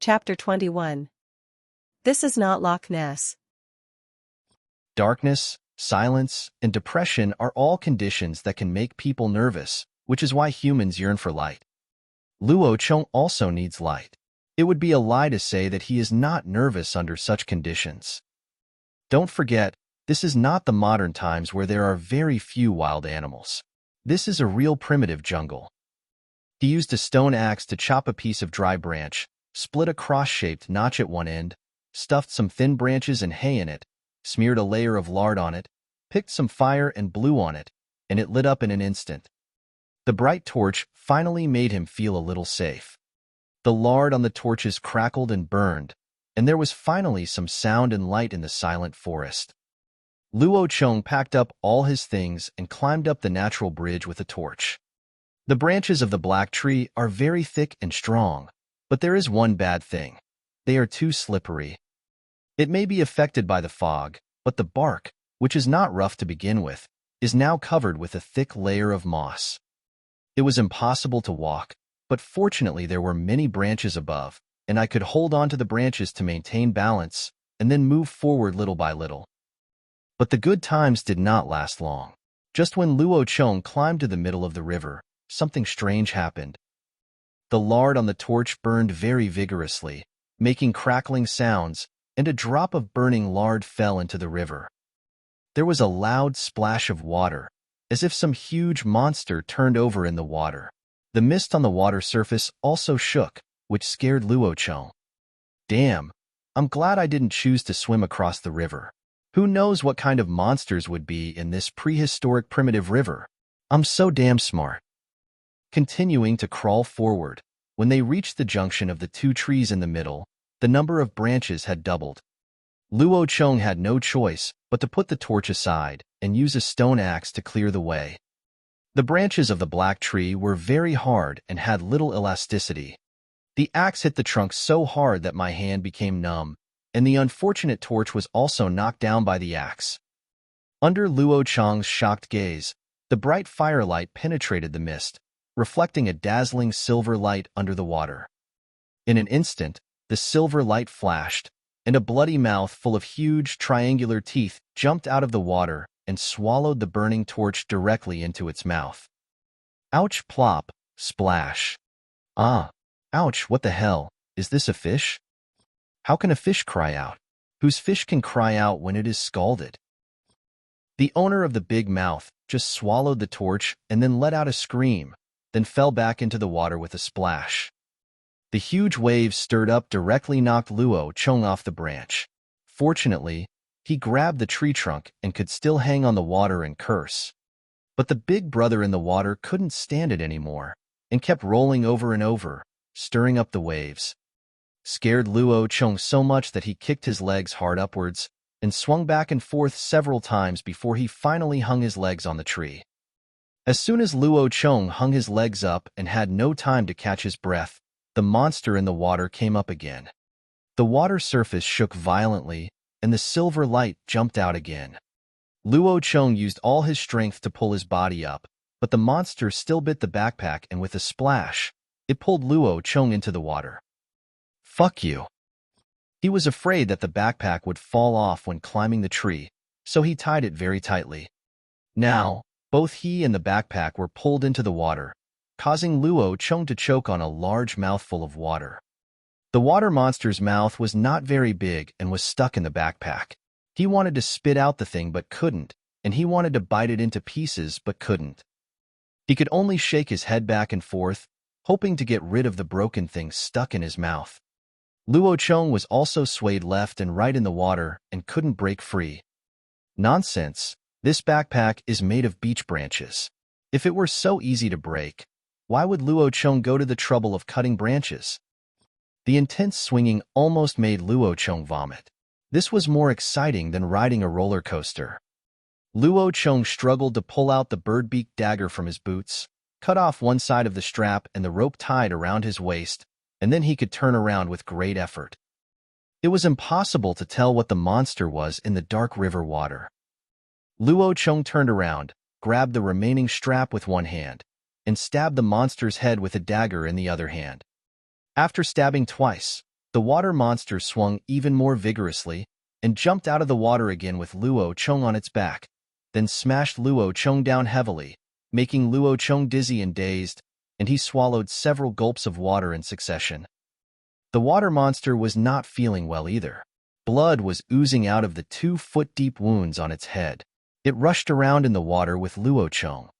Chapter 21. This is not Loch Ness. Darkness, silence, and depression are all conditions that can make people nervous, which is why humans yearn for light. Luo Chong also needs light. It would be a lie to say that he is not nervous under such conditions. Don't forget, this is not the modern times where there are very few wild animals. This is a real primitive jungle. He used a stone axe to chop a piece of dry branch, split a cross-shaped notch at one end, stuffed some thin branches and hay in it, smeared a layer of lard on it, picked some fire and blew on it, and it lit up in an instant. The bright torch finally made him feel a little safe. The lard on the torches crackled and burned, and there was finally some sound and light in the silent forest. Luo Chong packed up all his things and climbed up the natural bridge with a torch. The branches of the black tree are very thick and strong, but there is one bad thing. They are too slippery. It may be affected by the fog, but the bark, which is not rough to begin with, is now covered with a thick layer of moss. It was impossible to walk, but fortunately there were many branches above, and I could hold on to the branches to maintain balance and then move forward little by little. But the good times did not last long. Just when Luo Chong climbed to the middle of the river, something strange happened. The lard on the torch burned very vigorously, making crackling sounds, and a drop of burning lard fell into the river. There was a loud splash of water, as if some huge monster turned over in the water. The mist on the water surface also shook, which scared Luo Chong. Damn, I'm glad I didn't choose to swim across the river. Who knows what kind of monsters would be in this prehistoric primitive river? I'm so damn smart. Continuing to crawl forward, when they reached the junction of the two trees in the middle, the number of branches had doubled. Luo Chong had no choice but to put the torch aside and use a stone axe to clear the way. The branches of the black tree were very hard and had little elasticity. The axe hit the trunk so hard that my hand became numb, and the unfortunate torch was also knocked down by the axe. Under Luo Chong's shocked gaze, the bright firelight penetrated the mist, reflecting a dazzling silver light under the water. In an instant, the silver light flashed, and a bloody mouth full of huge triangular teeth jumped out of the water and swallowed the burning torch directly into its mouth. Ouch, plop, splash. Ah, ouch, what the hell, is this a fish? How can a fish cry out? Whose fish can cry out when it is scalded? The owner of the big mouth just swallowed the torch and then let out a scream, then fell back into the water with a splash. The huge waves stirred up directly knocked Luo Chong off the branch. Fortunately, he grabbed the tree trunk and could still hang on the water and curse. But the big brother in the water couldn't stand it anymore and kept rolling over and over, stirring up the waves. Scared Luo Chong so much that he kicked his legs hard upwards and swung back and forth several times before he finally hung his legs on the tree. As soon as Luo Chong hung his legs up and had no time to catch his breath, the monster in the water came up again. The water surface shook violently, and the silver light jumped out again. Luo Chong used all his strength to pull his body up, but the monster still bit the backpack, and with a splash, it pulled Luo Chong into the water. Fuck you. He was afraid that the backpack would fall off when climbing the tree, so he tied it very tightly. Now, both he and the backpack were pulled into the water, causing Luo Chong to choke on a large mouthful of water. The water monster's mouth was not very big and was stuck in the backpack. He wanted to spit out the thing but couldn't, and he wanted to bite it into pieces but couldn't. He could only shake his head back and forth, hoping to get rid of the broken thing stuck in his mouth. Luo Chong was also swayed left and right in the water and couldn't break free. Nonsense. This backpack is made of beech branches. If it were so easy to break, why would Luo Chong go to the trouble of cutting branches? The intense swinging almost made Luo Chong vomit. This was more exciting than riding a roller coaster. Luo Chong struggled to pull out the bird-beak dagger from his boots, cut off one side of the strap and the rope tied around his waist, and then he could turn around with great effort. It was impossible to tell what the monster was in the dark river water. Luo Chong turned around, grabbed the remaining strap with one hand, and stabbed the monster's head with a dagger in the other hand. After stabbing twice, The water monster swung even more vigorously and jumped out of the water again with Luo Chong on its back, then smashed Luo Chong down heavily, making Luo Chong dizzy and dazed, and he swallowed several gulps of water in succession. The water monster was not feeling well either. Blood was oozing out of the 2-foot-deep wounds on its head. It rushed around in the water with Luo Chong.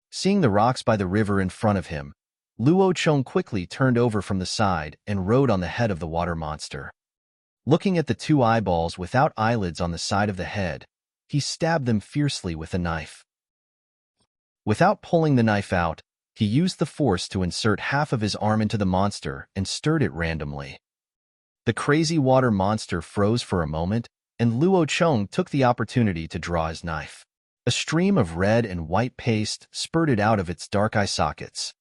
Seeing the rocks by the river in front of him, Luo Chong quickly turned over from the side and rode on the head of the water monster. Looking at the two eyeballs without eyelids on the side of the head, he stabbed them fiercely with a knife. Without pulling the knife out, he used the force to insert half of his arm into the monster and stirred it randomly. The crazy water monster froze for a moment, and Luo Chong took the opportunity to draw his knife. A stream of red and white paste spurted out of its dark eye sockets.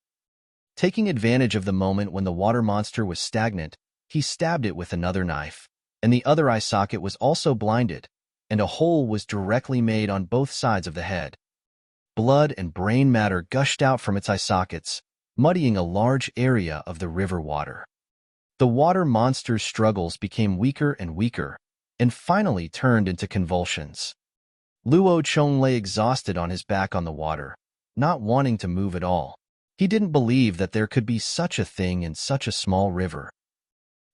Taking advantage of the moment when the water monster was stagnant, he stabbed it with another knife, and the other eye socket was also blinded, and a hole was directly made on both sides of the head. Blood and brain matter gushed out from its eye sockets, muddying a large area of the river water. The water monster's struggles became weaker and weaker, and finally turned into convulsions. Luo Chong lay exhausted on his back on the water, not wanting to move at all. He didn't believe that there could be such a thing in such a small river.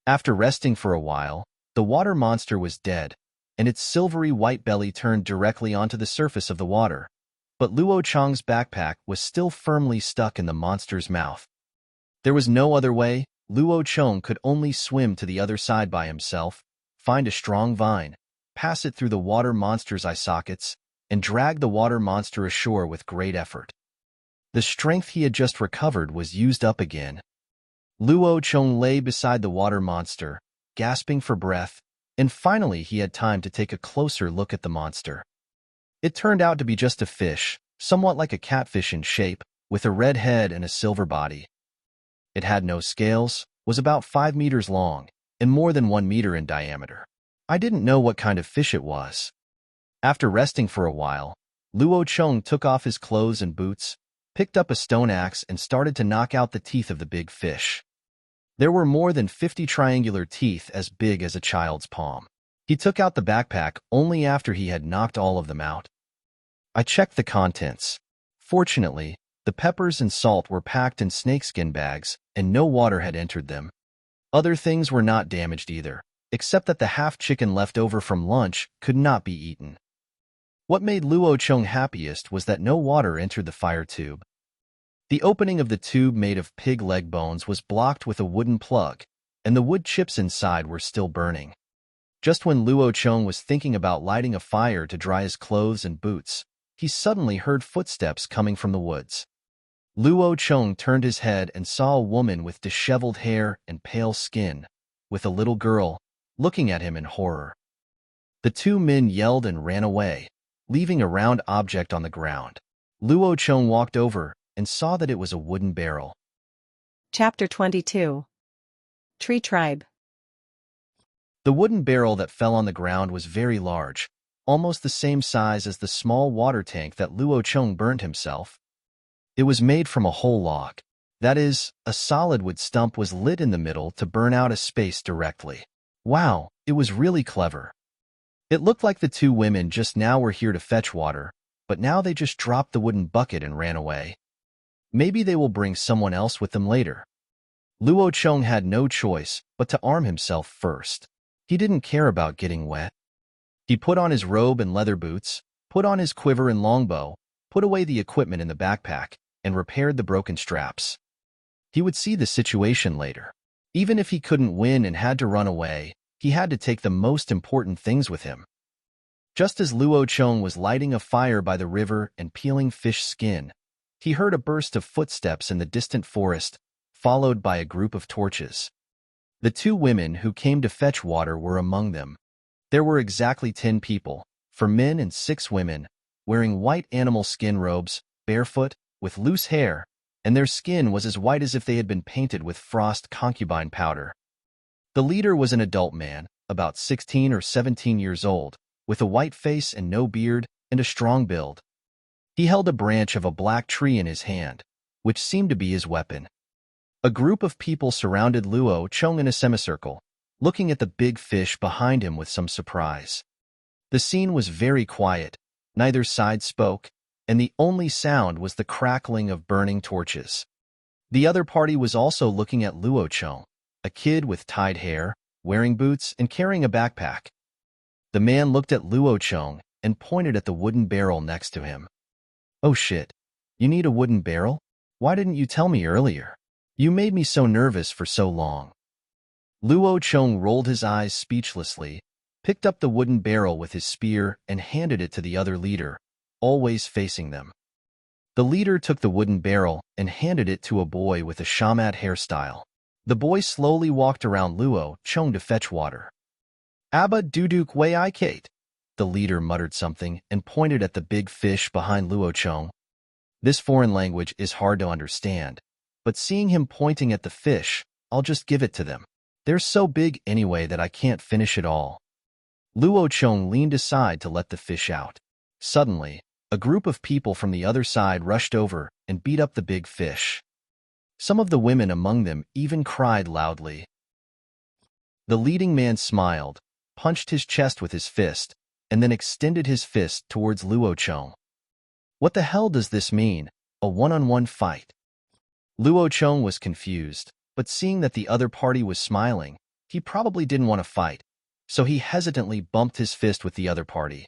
After resting for a while, the water monster was dead, and its silvery white belly turned directly onto the surface of the water. But Luo Chong's backpack was still firmly stuck in the monster's mouth. There was no other way. Luo Chong could only swim to the other side by himself, find a strong vine, pass it through the water monster's eye sockets, and drag the water monster ashore with great effort. The strength he had just recovered was used up again. Luo Chong lay beside the water monster, gasping for breath, and finally he had time to take a closer look at the monster. It turned out to be just a fish, somewhat like a catfish in shape, with a red head and a silver body. It had no scales, was about 5 meters long, and more than 1 meter in diameter. I didn't know what kind of fish it was. After resting for a while, Luo Chong took off his clothes and boots, picked up a stone axe and started to knock out the teeth of the big fish. There were more than 50 triangular teeth as big as a child's palm. He took out the backpack only after he had knocked all of them out. I checked the contents. Fortunately, the peppers and salt were packed in snakeskin bags, and no water had entered them. Other things were not damaged either, except that the half-chicken left over from lunch could not be eaten. What made Luo Chong happiest was that no water entered the fire tube. The opening of the tube made of pig leg bones was blocked with a wooden plug, and the wood chips inside were still burning. Just when Luo Chong was thinking about lighting a fire to dry his clothes and boots, he suddenly heard footsteps coming from the woods. Luo Chong turned his head and saw a woman with disheveled hair and pale skin, with a little girl, looking at him in horror. The two men yelled and ran away, leaving a round object on the ground. Luo Chong walked over and saw that it was a wooden barrel. Chapter 22. Tree Tribe. The wooden barrel that fell on the ground was very large, almost the same size as the small water tank that Luo Chong burned himself. It was made from a whole log. That is, a solid wood stump was lit in the middle to burn out a space directly. Wow, it was really clever. It looked like the two women just now were here to fetch water, but now they just dropped the wooden bucket and ran away. Maybe they will bring someone else with them later. Luo Chong had no choice but to arm himself first. He didn't care about getting wet. He put on his robe and leather boots, put on his quiver and longbow, put away the equipment in the backpack, and repaired the broken straps. He would see the situation later. Even if he couldn't win and had to run away, he had to take the most important things with him. Just as Luo Chong was lighting a fire by the river and peeling fish skin, he heard a burst of footsteps in the distant forest, followed by a group of torches. The two women who came to fetch water were among them. There were exactly 10 people, 4 men and 6 women, wearing white animal skin robes, barefoot, with loose hair, and their skin was as white as if they had been painted with frost concubine powder. The leader was an adult man, about 16 or 17 years old, with a white face and no beard and a strong build. He held a branch of a black tree in his hand, which seemed to be his weapon. A group of people surrounded Luo Chong in a semicircle, looking at the big fish behind him with some surprise. The scene was very quiet, neither side spoke, and the only sound was the crackling of burning torches. The other party was also looking at Luo Chong, a kid with tied hair, wearing boots and carrying a backpack. The man looked at Luo Chong and pointed at the wooden barrel next to him. "Oh shit, you need a wooden barrel? Why didn't you tell me earlier? You made me so nervous for so long." Luo Chong rolled his eyes speechlessly, picked up the wooden barrel with his spear and handed it to the other leader, always facing them. The leader took the wooden barrel and handed it to a boy with a shamat hairstyle. The boy slowly walked around Luo Chong to fetch water. "Abba duduk way I Kate." The leader muttered something and pointed at the big fish behind Luo Chong. This foreign language is hard to understand, but seeing him pointing at the fish, I'll just give it to them. They're so big anyway that I can't finish it all. Luo Chong leaned aside to let the fish out. Suddenly, a group of people from the other side rushed over and beat up the big fish. Some of the women among them even cried loudly. The leading man smiled, punched his chest with his fist, and then extended his fist towards Luo Chong. "What the hell does this mean? A one-on-one fight?" Luo Chong was confused, but seeing that the other party was smiling, he probably didn't want to fight, so he hesitantly bumped his fist with the other party.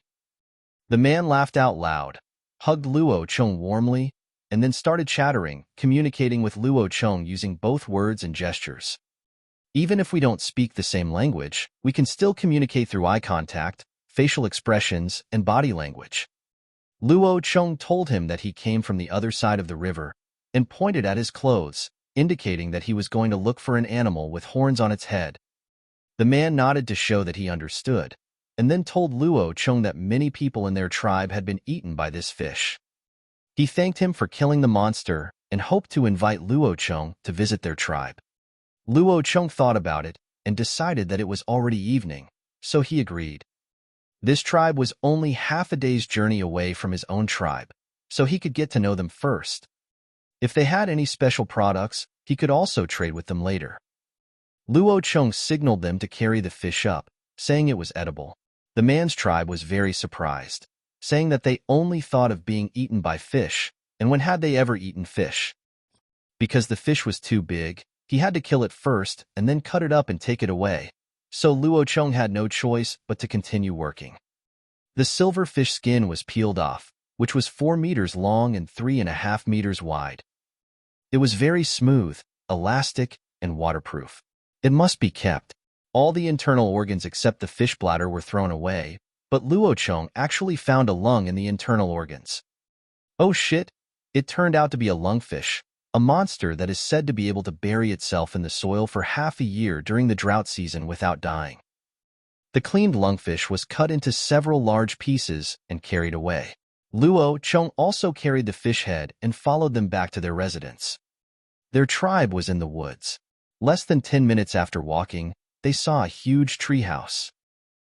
The man laughed out loud, hugged Luo Chong warmly, and then started chattering, communicating with Luo Chong using both words and gestures. Even if we don't speak the same language, we can still communicate through eye contact, facial expressions, and body language. Luo Chong told him that he came from the other side of the river and pointed at his clothes, indicating that he was going to look for an animal with horns on its head. The man nodded to show that he understood, and then told Luo Chong that many people in their tribe had been eaten by this fish. He thanked him for killing the monster and hoped to invite Luo Chong to visit their tribe. Luo Chong thought about it and decided that it was already evening, so he agreed. This tribe was only half a day's journey away from his own tribe, so he could get to know them first. If they had any special products, he could also trade with them later. Luo Chong signaled them to carry the fish up, saying it was edible. The man's tribe was very surprised, saying that they only thought of being eaten by fish, and when had they ever eaten fish? Because the fish was too big, he had to kill it first and then cut it up and take it away, so Luo Chong had no choice but to continue working. The silver fish skin was peeled off, which was 4 meters long and 3.5 meters wide. It was very smooth, elastic, and waterproof. It must be kept. All the internal organs except the fish bladder were thrown away, but Luo Chong actually found a lung in the internal organs. Oh shit, it turned out to be a lungfish, a monster that is said to be able to bury itself in the soil for half a year during the drought season without dying. The cleaned lungfish was cut into several large pieces and carried away. Luo Chong also carried the fish head and followed them back to their residence. Their tribe was in the woods. Less than 10 minutes after walking, they saw a huge treehouse.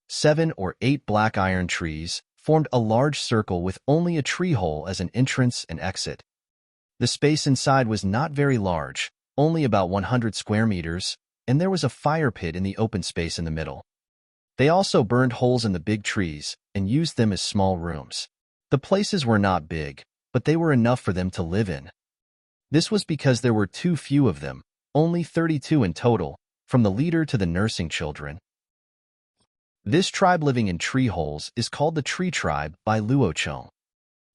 7 or 8 black iron trees formed a large circle with only a tree hole as an entrance and exit. The space inside was not very large, only about 100 square meters, and there was a fire pit in the open space in the middle. They also burned holes in the big trees and used them as small rooms. The places were not big, but they were enough for them to live in. This was because there were too few of them, only 32 in total, from the leader to the nursing children. This tribe living in tree holes is called the Tree Tribe by Luo Chong.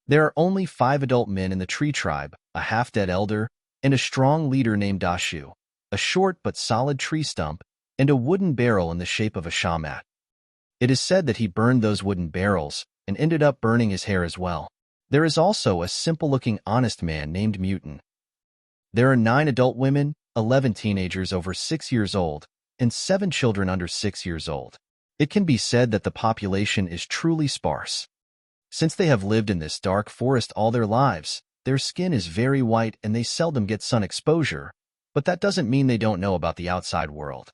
There are only 5 adult men in the Tree Tribe, a half-dead elder, and a strong leader named Dashu, a short but solid tree stump, and a wooden barrel in the shape of a shamat. It is said that he burned those wooden barrels and ended up burning his hair as well. There is also a simple-looking honest man named Mutant. There are 9 adult women, 11 teenagers over 6 years old, and 7 children under 6 years old. It can be said that the population is truly sparse. Since they have lived in this dark forest all their lives, their skin is very white and they seldom get sun exposure, but that doesn't mean they don't know about the outside world.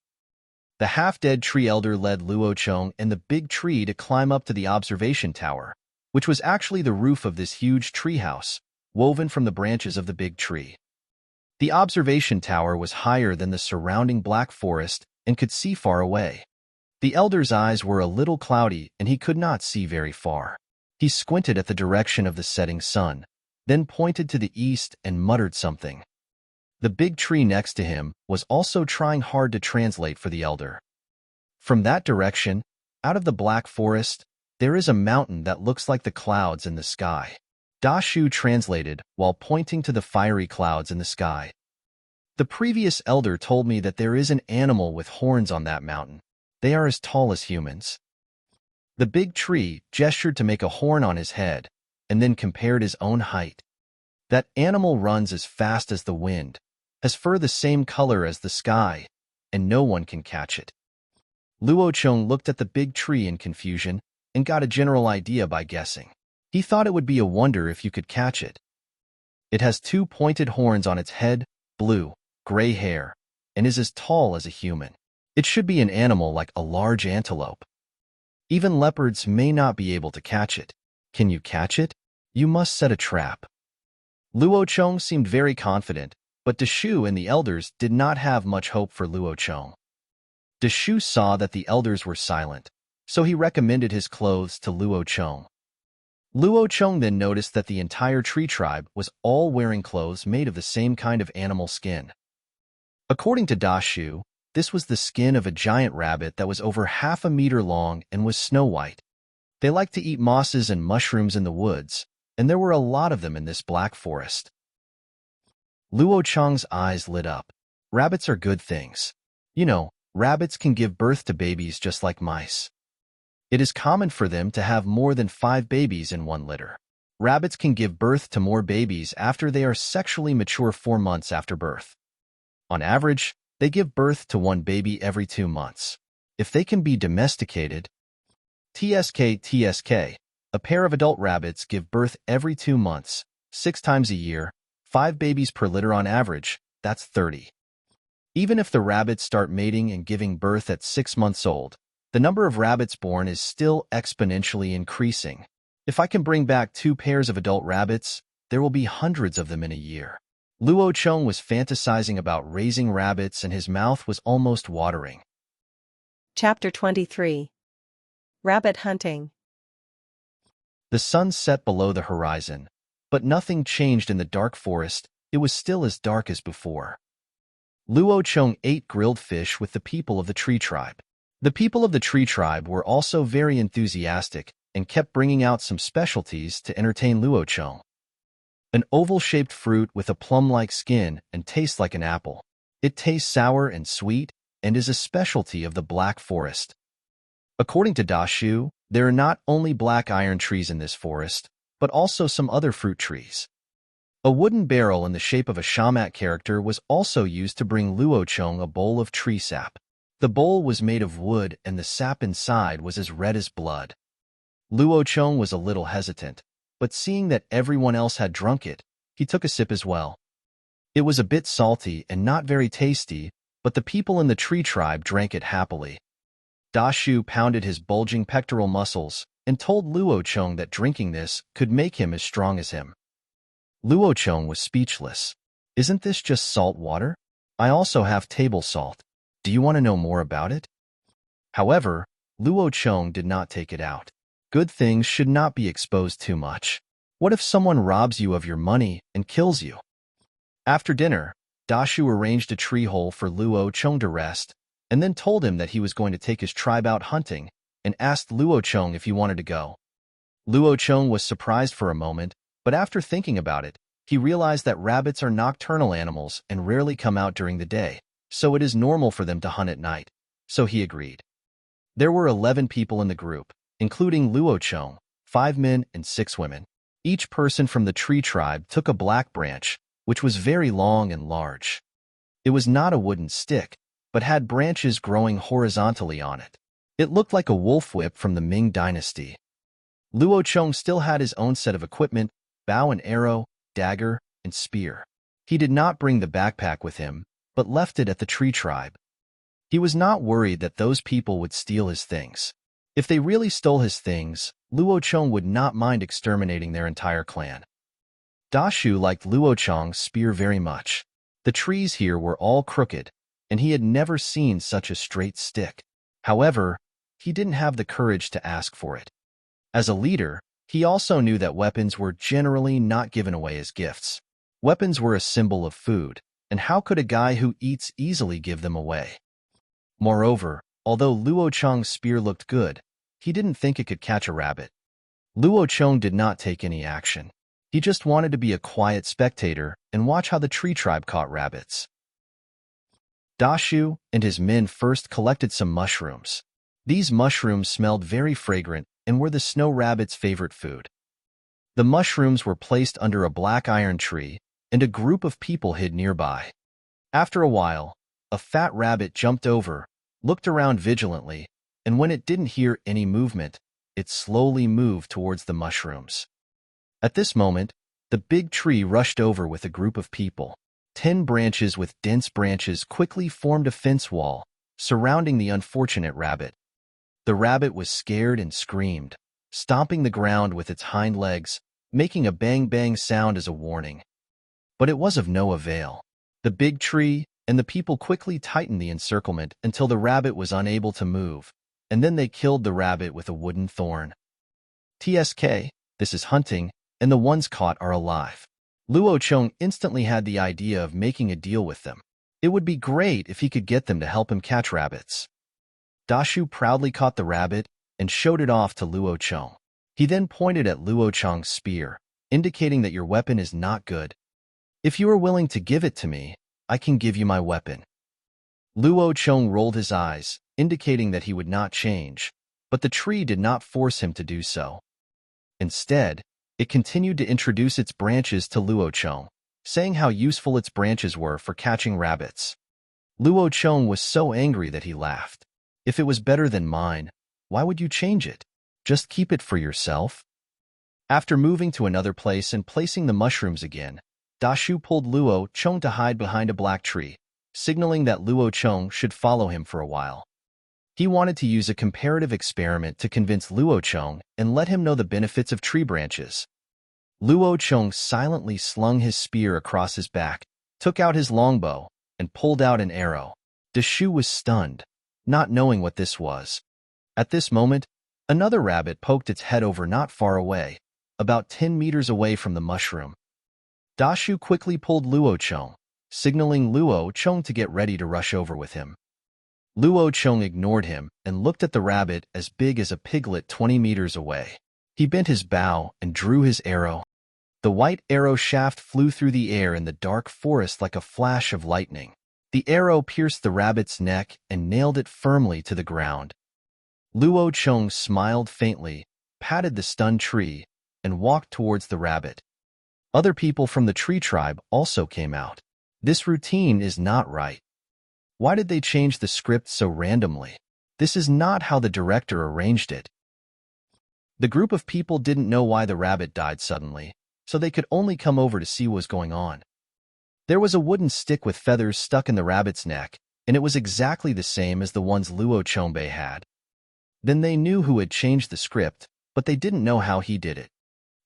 The half-dead tree elder led Luo Chong and the big tree to climb up to the observation tower, which was actually the roof of this huge treehouse, woven from the branches of the big tree. The observation tower was higher than the surrounding black forest and could see far away. The elder's eyes were a little cloudy and he could not see very far. He squinted at the direction of the setting sun, then pointed to the east and muttered something. The big tree next to him was also trying hard to translate for the elder. From that direction, out of the black forest, there is a mountain that looks like the clouds in the sky. Dashu translated while pointing to the fiery clouds in the sky. The previous elder told me that there is an animal with horns on that mountain. They are as tall as humans. The big tree gestured to make a horn on his head and then compared his own height. That animal runs as fast as the wind, has fur the same color as the sky, and no one can catch it. Luo Cheng looked at the big tree in confusion and got a general idea by guessing. He thought it would be a wonder if you could catch it. It has two pointed horns on its head, blue, gray hair, and is as tall as a human. It should be an animal like a large antelope. Even leopards may not be able to catch it. Can you catch it? You must set a trap. Luo Cheng seemed very confident, but Dashu and the elders did not have much hope for Luo Cheng. Dashu saw that the elders were silent, so he recommended his clothes to Luo Cheng. Luo Cheng then noticed that the entire tree tribe was all wearing clothes made of the same kind of animal skin. According to Dashu, this was the skin of a giant rabbit that was over 1/2 meter long and was snow-white. They liked to eat mosses and mushrooms in the woods, and there were a lot of them in this black forest. Luo Cheng's eyes lit up. Rabbits are good things. You know, rabbits can give birth to babies just like mice. It is common for them to have more than 5 babies in one litter. Rabbits can give birth to more babies after they are sexually mature 4 months after birth. On average, they give birth to 1 baby every 2 months. If they can be domesticated, TSK, a pair of adult rabbits give birth every 2 months, 6 times a year, 5 babies per litter on average, that's 30. Even if the rabbits start mating and giving birth at 6 months old, the number of rabbits born is still exponentially increasing. If I can bring back 2 pairs of adult rabbits, there will be hundreds of them in a year. Luo Cheng was fantasizing about raising rabbits and his mouth was almost watering. Chapter 23. Rabbit Hunting. The sun set below the horizon, but nothing changed in the dark forest. It was still as dark as before. Luo Cheng ate grilled fish with the people of the tree tribe. The people of the tree tribe were also very enthusiastic and kept bringing out some specialties to entertain Luo Cheng. An oval-shaped fruit with a plum-like skin and tastes like an apple. It tastes sour and sweet and is a specialty of the black forest. According to Dashu, there are not only black iron trees in this forest, but also some other fruit trees. A wooden barrel in the shape of a shamat character was also used to bring Luo Cheng a bowl of tree sap. The bowl was made of wood and the sap inside was as red as blood. Luo Cheng was a little hesitant, but seeing that everyone else had drunk it, he took a sip as well. It was a bit salty and not very tasty, but the people in the tree tribe drank it happily. Dashu pounded his bulging pectoral muscles and told Luo Cheng that drinking this could make him as strong as him. Luo Cheng was speechless. Isn't this just salt water? I also have table salt. Do you want to know more about it? However, Luo Cheng did not take it out. Good things should not be exposed too much. What if someone robs you of your money and kills you? After dinner, Dashu arranged a tree hole for Luo Cheng to rest, and then told him that he was going to take his tribe out hunting, and asked Luo Cheng if he wanted to go. Luo Cheng was surprised for a moment, but after thinking about it, he realized that rabbits are nocturnal animals and rarely come out during the day, so it is normal for them to hunt at night, so he agreed. There were 11 people in the group, including Luo Cheng, 5 men and 6 women. Each person from the tree tribe took a black branch, which was very long and large. It was not a wooden stick, but had branches growing horizontally on it. It looked like a wolf whip from the Ming dynasty. Luo Cheng still had his own set of equipment, bow and arrow, dagger, and spear. He did not bring the backpack with him, but left it at the tree tribe. He was not worried that those people would steal his things. If they really stole his things, Luo Cheng would not mind exterminating their entire clan. Dashu liked Luo Cheng's spear very much. The trees here were all crooked, and he had never seen such a straight stick. However, he didn't have the courage to ask for it. As a leader, he also knew that weapons were generally not given away as gifts. Weapons were a symbol of food, and how could a guy who eats easily give them away? Moreover, although Luo Cheng's spear looked good, he didn't think it could catch a rabbit. Luo Cheng did not take any action. He just wanted to be a quiet spectator and watch how the tree tribe caught rabbits. Dashu and his men first collected some mushrooms. These mushrooms smelled very fragrant and were the snow rabbit's favorite food. The mushrooms were placed under a black iron tree, and a group of people hid nearby. After a while, a fat rabbit jumped over, looked around vigilantly, and when it didn't hear any movement, it slowly moved towards the mushrooms. At this moment, the big tree rushed over with a group of people. 10 branches with dense branches quickly formed a fence wall, surrounding the unfortunate rabbit. The rabbit was scared and screamed, stomping the ground with its hind legs, making a bang-bang sound as a warning. But it was of no avail. The big tree and the people quickly tightened the encirclement until the rabbit was unable to move, and then they killed the rabbit with a wooden thorn. TSK, this is hunting, and the ones caught are alive. Luo Cheng instantly had the idea of making a deal with them. It would be great if he could get them to help him catch rabbits. Dashu proudly caught the rabbit and showed it off to Luo Cheng. He then pointed at Luo Cheng's spear, indicating that your weapon is not good. If you are willing to give it to me, I can give you my weapon. Luo Cheng rolled his eyes, indicating that he would not change, but the tree did not force him to do so. Instead, it continued to introduce its branches to Luo Cheng, saying how useful its branches were for catching rabbits. Luo Cheng was so angry that he laughed. If it was better than mine, why would you change it? Just keep it for yourself. After moving to another place and placing the mushrooms again, Dashu pulled Luo Cheng to hide behind a black tree, signaling that Luo Cheng should follow him for a while. He wanted to use a comparative experiment to convince Luo Cheng and let him know the benefits of tree branches. Luo Cheng silently slung his spear across his back, took out his longbow, and pulled out an arrow. Dashu was stunned, not knowing what this was. At this moment, another rabbit poked its head over not far away, about 10 meters away from the mushroom. Dashu quickly pulled Luo Cheng, signaling Luo Cheng to get ready to rush over with him. Luo Cheng ignored him and looked at the rabbit as big as a piglet 20 meters away. He bent his bow and drew his arrow. The white arrow shaft flew through the air in the dark forest like a flash of lightning. The arrow pierced the rabbit's neck and nailed it firmly to the ground. Luo Cheng smiled faintly, patted the stunned tree, and walked towards the rabbit. Other people from the tree tribe also came out. This routine is not right. Why did they change the script so randomly? This is not how the director arranged it. The group of people didn't know why the rabbit died suddenly, so they could only come over to see what was going on. There was a wooden stick with feathers stuck in the rabbit's neck, and it was exactly the same as the ones Luo Chengbe had. Then they knew who had changed the script, but they didn't know how he did it.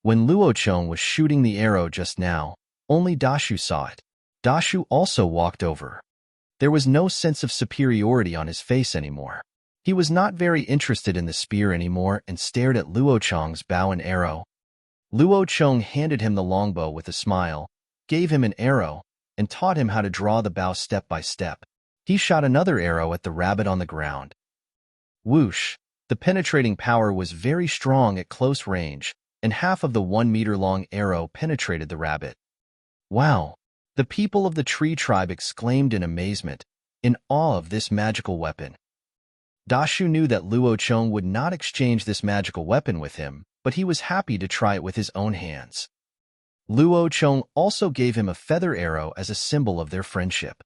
When Luo Cheng was shooting the arrow just now, only Dashu saw it. Dashu also walked over. There was no sense of superiority on his face anymore. He was not very interested in the spear anymore and stared at Luo Cheng's bow and arrow. Luo Cheng handed him the longbow with a smile, gave him an arrow, and taught him how to draw the bow step by step. He shot another arrow at the rabbit on the ground. Whoosh! The penetrating power was very strong at close range, and half of the 1-meter-long arrow penetrated the rabbit. Wow! The people of the tree tribe exclaimed in amazement, in awe of this magical weapon. Dashu knew that Luo Cheng would not exchange this magical weapon with him, but he was happy to try it with his own hands. Luo Cheng also gave him a feather arrow as a symbol of their friendship.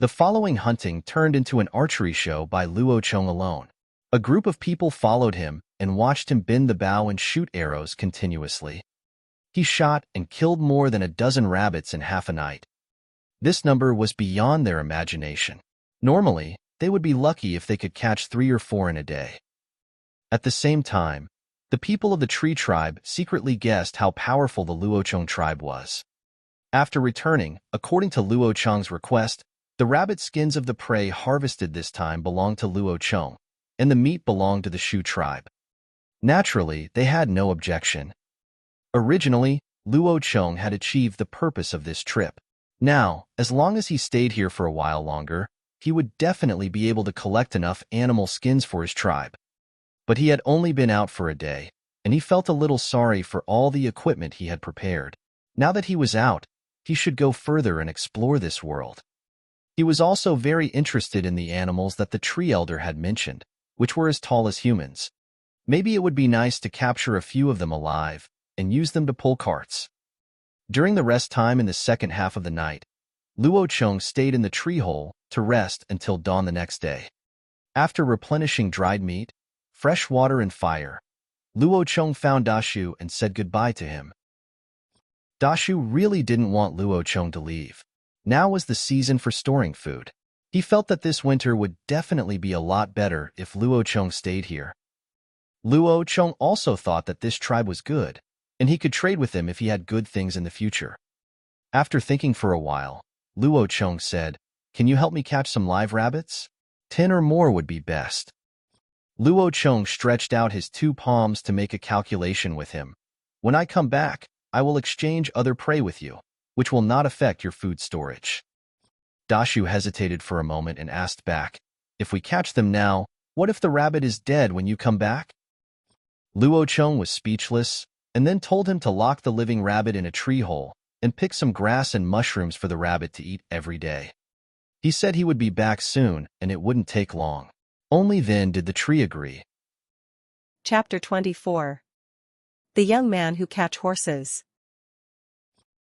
The following hunting turned into an archery show by Luo Cheng alone. A group of people followed him and watched him bend the bow and shoot arrows continuously. He shot and killed more than a dozen rabbits in half a night. This number was beyond their imagination. Normally, they would be lucky if they could catch 3 or 4 in a day. At the same time, the people of the tree tribe secretly guessed how powerful the Luo Cheng tribe was. After returning, according to Luo Cheng's request, the rabbit skins of the prey harvested this time belonged to Luo Cheng, and the meat belonged to the Shu tribe. Naturally, they had no objection. Originally, Luo Cheng had achieved the purpose of this trip. Now, as long as he stayed here for a while longer, he would definitely be able to collect enough animal skins for his tribe. But he had only been out for a day, and he felt a little sorry for all the equipment he had prepared. Now that he was out, he should go further and explore this world. He was also very interested in the animals that the tree elder had mentioned, which were as tall as humans. Maybe it would be nice to capture a few of them alive and use them to pull carts. During the rest time in the second half of the night, Luo Cheng stayed in the tree hole to rest until dawn the next day. After replenishing dried meat, fresh water and fire, Luo Cheng found Dashu and said goodbye to him. Dashu really didn't want Luo Cheng to leave. Now was the season for storing food. He felt that this winter would definitely be a lot better if Luo Cheng stayed here. Luo Cheng also thought that this tribe was good, and he could trade with them if he had good things in the future. After thinking for a while, Luo Cheng said, "Can you help me catch some live rabbits? 10 or more would be best." Luo Cheng stretched out his 2 palms to make a calculation with him. "When I come back, I will exchange other prey with you, which will not affect your food storage." Dashu hesitated for a moment and asked back, "If we catch them now, what if the rabbit is dead when you come back?" Luo Cheng was speechless, and then told him to lock the living rabbit in a tree hole and pick some grass and mushrooms for the rabbit to eat every day. He said he would be back soon and it wouldn't take long. Only then did the tree agree. Chapter 24. The Young Man Who Catch Horses.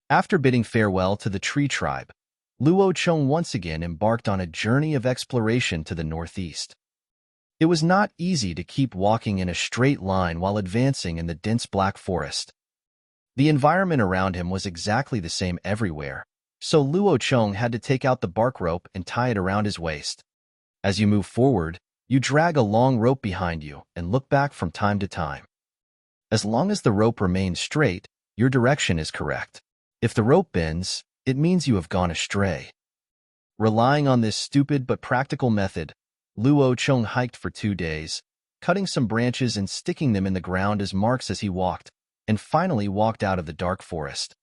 After bidding farewell to the tree tribe, Luo Cheng once again embarked on a journey of exploration to the northeast. It was not easy to keep walking in a straight line while advancing in the dense black forest. The environment around him was exactly the same everywhere, so Luo Cheng had to take out the bark rope and tie it around his waist. As you move forward, you drag a long rope behind you and look back from time to time. As long as the rope remains straight, your direction is correct. If the rope bends, it means you have gone astray. Relying on this stupid but practical method, Luo Cheng hiked for 2 days, cutting some branches and sticking them in the ground as marks as he walked, and finally walked out of the dark forest.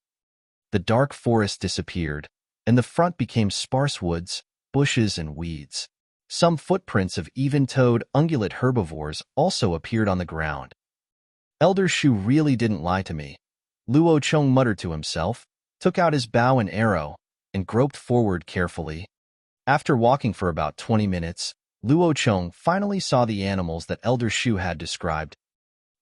The dark forest disappeared, and the front became sparse woods, bushes, and weeds. Some footprints of even-toed ungulate herbivores also appeared on the ground. "Elder Shu really didn't lie to me," Luo Cheng muttered to himself, took out his bow and arrow, and groped forward carefully. After walking for about 20 minutes, Luo Cheng finally saw the animals that Elder Shu had described.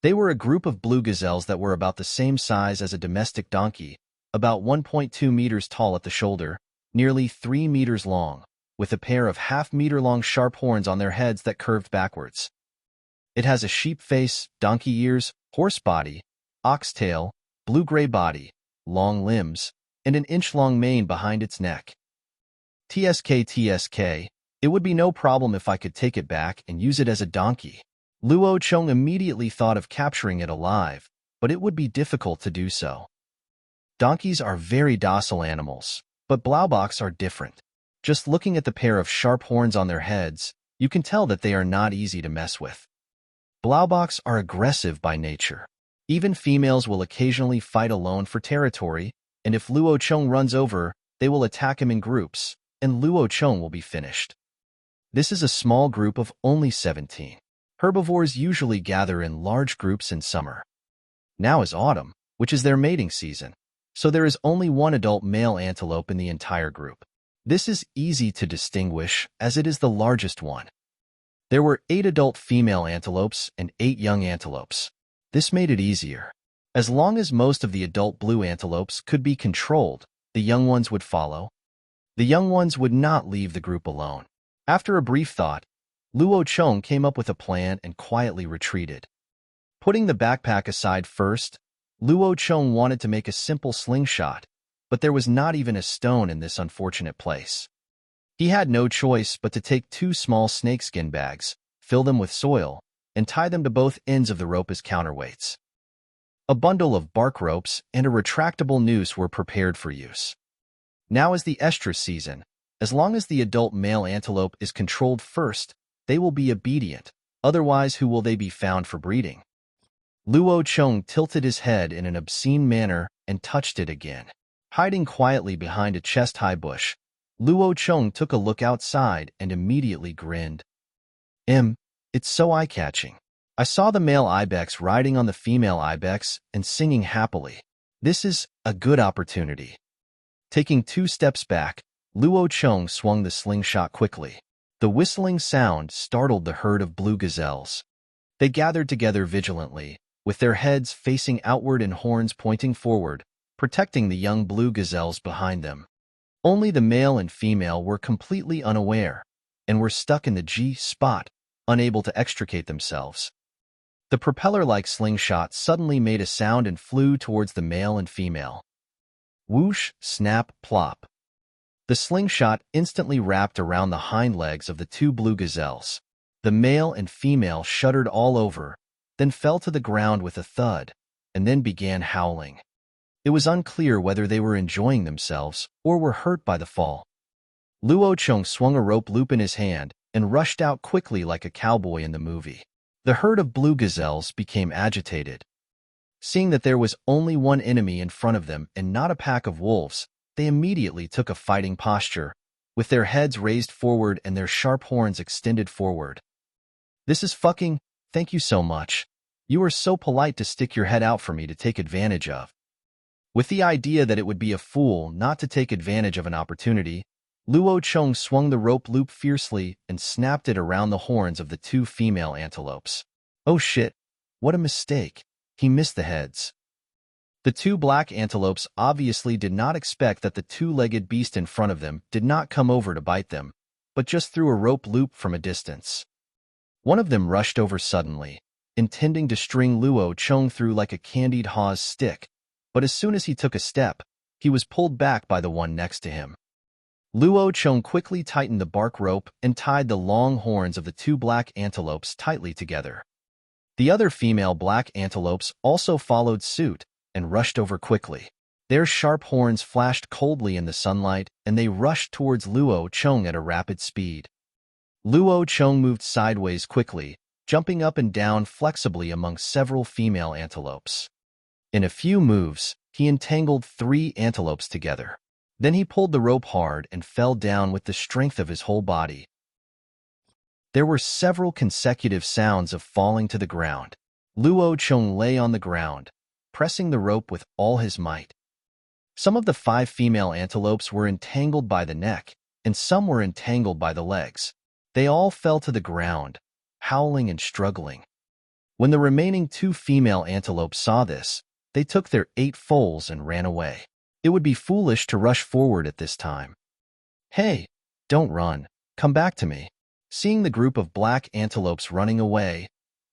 They were a group of blue gazelles that were about the same size as a domestic donkey, about 1.2 meters tall at the shoulder, nearly 3 meters long, with a pair of half-meter-long sharp horns on their heads that curved backwards. It has a sheep face, donkey ears, horse body, ox tail, blue-gray body, long limbs, and an inch-long mane behind its neck. TSK, it would be no problem if I could take it back and use it as a donkey. Luo Cheng immediately thought of capturing it alive, but it would be difficult to do so. Donkeys are very docile animals, but Blaubachs are different. Just looking at the pair of sharp horns on their heads, you can tell that they are not easy to mess with. Blaubachs are aggressive by nature. Even females will occasionally fight alone for territory, and if Luo Cheng runs over, they will attack him in groups, and Luo Cheng will be finished. This is a small group of only 17. Herbivores usually gather in large groups in summer. Now is autumn, which is their mating season, so there is only one adult male antelope in the entire group. This is easy to distinguish as it is the largest one. There were 8 adult female antelopes and 8 young antelopes. This made it easier. As long as most of the adult blue antelopes could be controlled, the young ones would follow. The young ones would not leave the group alone. After a brief thought, Luo Cheng came up with a plan and quietly retreated. Putting the backpack aside first, Luo Cheng wanted to make a simple slingshot, but there was not even a stone in this unfortunate place. He had no choice but to take 2 small snakeskin bags, fill them with soil, and tie them to both ends of the rope as counterweights. A bundle of bark ropes and a retractable noose were prepared for use. Now is the estrus season. As long as the adult male antelope is controlled first, they will be obedient. Otherwise, who will they be found for breeding? Luo Cheng tilted his head in an obscene manner and touched it again. Hiding quietly behind a chest-high bush, Luo Cheng took a look outside and immediately grinned. It's so eye-catching. I saw the male ibex riding on the female ibex and singing happily. This is a good opportunity. Taking 2 steps back, Luo Cheng swung the slingshot quickly. The whistling sound startled the herd of blue gazelles. They gathered together vigilantly, with their heads facing outward and horns pointing forward, protecting the young blue gazelles behind them. Only the male and female were completely unaware, and were stuck in the G-spot, unable to extricate themselves. The propeller-like slingshot suddenly made a sound and flew towards the male and female. Whoosh, snap, plop. The slingshot instantly wrapped around the hind legs of the 2 blue gazelles. The male and female shuddered all over, then fell to the ground with a thud, and then began howling. It was unclear whether they were enjoying themselves or were hurt by the fall. Luo Cheng swung a rope loop in his hand and rushed out quickly like a cowboy in the movie. The herd of blue gazelles became agitated. Seeing that there was only one enemy in front of them and not a pack of wolves, they immediately took a fighting posture, with their heads raised forward and their sharp horns extended forward. This is fucking, thank you so much. You are so polite to stick your head out for me to take advantage of. With the idea that it would be a fool not to take advantage of an opportunity, Luo Cheng swung the rope loop fiercely and snapped it around the horns of the 2 female antelopes. Oh shit, what a mistake. He missed the heads. The 2 black antelopes obviously did not expect that the 2-legged beast in front of them did not come over to bite them, but just threw a rope loop from a distance. One of them rushed over suddenly, intending to string Luo Cheng through like a candied Hawes stick, but as soon as he took a step, he was pulled back by the one next to him. Luo Cheng quickly tightened the bark rope and tied the long horns of the 2 black antelopes tightly together. The other female black antelopes also followed suit and rushed over quickly. Their sharp horns flashed coldly in the sunlight, and they rushed towards Luo Cheng at a rapid speed. Luo Cheng moved sideways quickly, jumping up and down flexibly among several female antelopes. In a few moves, he entangled 3 antelopes together. Then he pulled the rope hard and fell down with the strength of his whole body. There were several consecutive sounds of falling to the ground. Luo Cheng lay on the ground, pressing the rope with all his might. Some of the 5 female antelopes were entangled by the neck, and some were entangled by the legs. They all fell to the ground, howling and struggling. When the remaining 2 female antelopes saw this, they took their 8 foals and ran away. It would be foolish to rush forward at this time. Hey, don't run. Come back to me. Seeing the group of black antelopes running away,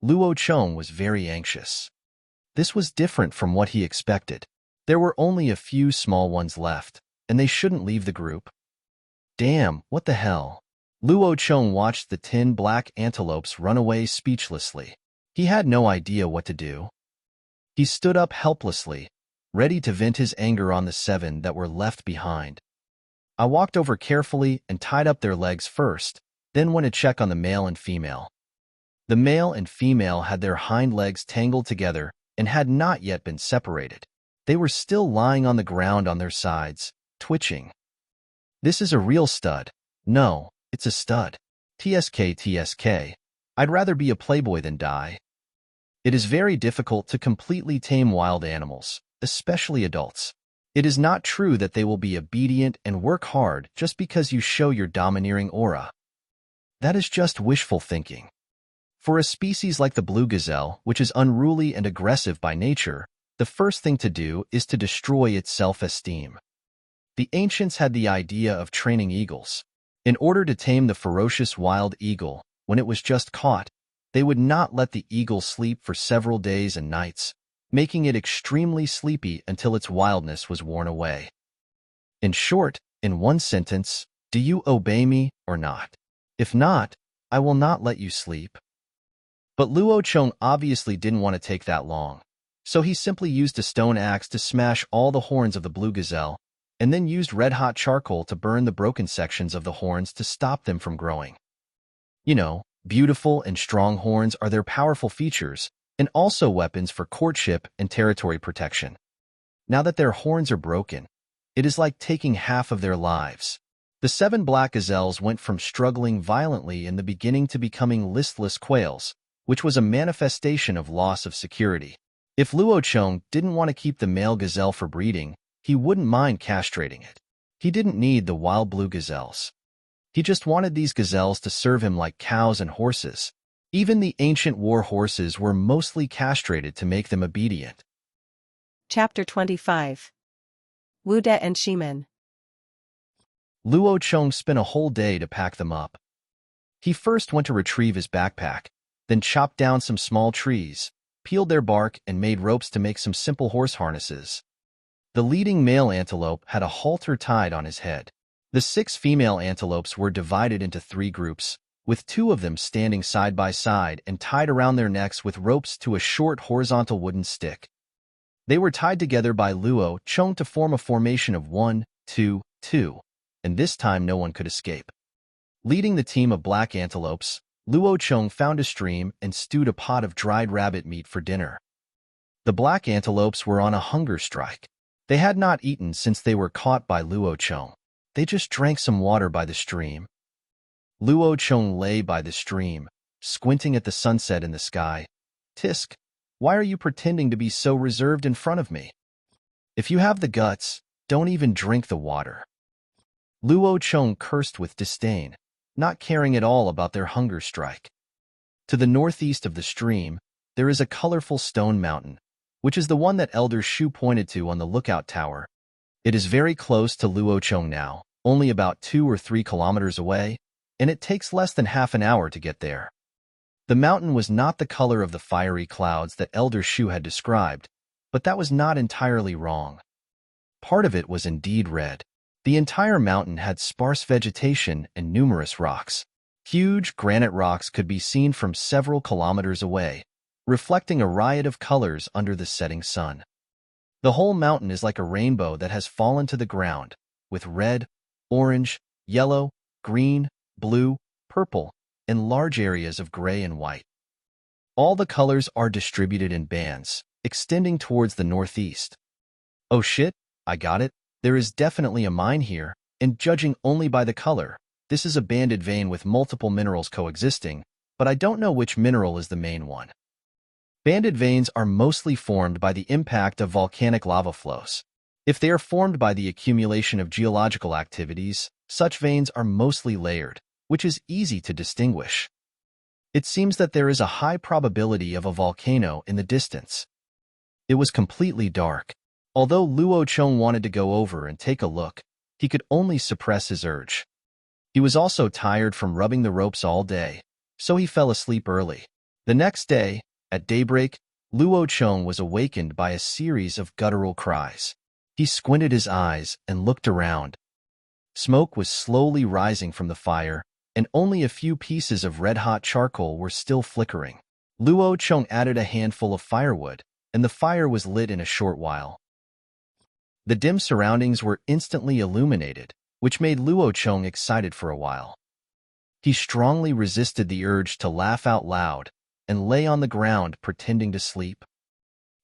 Luo Cheng was very anxious. This was different from what he expected. There were only a few small ones left, and they shouldn't leave the group. Damn, what the hell? Luo Cheng watched the 10 black antelopes run away speechlessly. He had no idea what to do. He stood up helplessly, ready to vent his anger on the 7 that were left behind. I walked over carefully and tied up their legs first, then went to check on the male and female. The male and female had their hind legs tangled together and had not yet been separated. They were still lying on the ground on their sides, twitching. This is a real stud. No, it's a stud. TSK. I'd rather be a playboy than die. It is very difficult to completely tame wild animals, especially adults. It is not true that they will be obedient and work hard just because you show your domineering aura. That is just wishful thinking. For a species like the blue gazelle, which is unruly and aggressive by nature, the first thing to do is to destroy its self-esteem. The ancients had the idea of training eagles. In order to tame the ferocious wild eagle, when it was just caught, they would not let the eagle sleep for several days and nights, making it extremely sleepy until its wildness was worn away. In short, in one sentence, do you obey me or not? If not, I will not let you sleep. But Luo Cheng obviously didn't want to take that long. So he simply used a stone axe to smash all the horns of the blue gazelle, and then used red-hot charcoal to burn the broken sections of the horns to stop them from growing. You know, beautiful and strong horns are their powerful features, and also weapons for courtship and territory protection. Now that their horns are broken, it is like taking half of their lives. The 7 black gazelles went from struggling violently in the beginning to becoming listless quails, which was a manifestation of loss of security. If Luo Chong didn't want to keep the male gazelle for breeding, he wouldn't mind castrating it. He didn't need the wild blue gazelles. He just wanted these gazelles to serve him like cows and horses. Even the ancient war horses were mostly castrated to make them obedient. Chapter 25. Wu De and Shimin. Luo Chong spent a whole day to pack them up. He first went to retrieve his backpack, then chopped down some small trees, peeled their bark, and made ropes to make some simple horse harnesses. The leading male antelope had a halter tied on his head. The 6 female antelopes were divided into 3 groups, with 2 of them standing side by side and tied around their necks with ropes to a short horizontal wooden stick. They were tied together by Luo Chong to form a formation of 1, 2, 2, and this time no one could escape. Leading the team of black antelopes, Luo Chong found a stream and stewed a pot of dried rabbit meat for dinner. The black antelopes were on a hunger strike. They had not eaten since they were caught by Luo Chong. They just drank some water by the stream. Luo Chong lay by the stream, squinting at the sunset in the sky. "Tisk, why are you pretending to be so reserved in front of me? If you have the guts, don't even drink the water." Luo Chong cursed with disdain, not caring at all about their hunger strike. To the northeast of the stream, there is a colorful stone mountain, which is the one that Elder Shu pointed to on the lookout tower. It is very close to Luo Chong now, only about 2 or 3 kilometers away, and it takes less than half an hour to get there. The mountain was not the color of the fiery clouds that Elder Shu had described, but that was not entirely wrong. Part of it was indeed red. The entire mountain had sparse vegetation and numerous rocks. Huge granite rocks could be seen from several kilometers away, reflecting a riot of colors under the setting sun. The whole mountain is like a rainbow that has fallen to the ground, with red, orange, yellow, green, blue, purple, and large areas of gray and white. All the colors are distributed in bands, extending towards the northeast. Oh shit, I got it. There is definitely a mine here, and judging only by the color, this is a banded vein with multiple minerals coexisting, but I don't know which mineral is the main one. Banded veins are mostly formed by the impact of volcanic lava flows. If they are formed by the accumulation of geological activities, such veins are mostly layered, which is easy to distinguish. It seems that there is a high probability of a volcano in the distance. It was completely dark. Although Luo Chong wanted to go over and take a look, he could only suppress his urge. He was also tired from rubbing the ropes all day, so he fell asleep early. The next day, at daybreak, Luo Chong was awakened by a series of guttural cries. He squinted his eyes and looked around. Smoke was slowly rising from the fire, and only a few pieces of red-hot charcoal were still flickering. Luo Chong added a handful of firewood, and the fire was lit in a short while. The dim surroundings were instantly illuminated, which made Luo Chong excited for a while. He strongly resisted the urge to laugh out loud and lay on the ground pretending to sleep.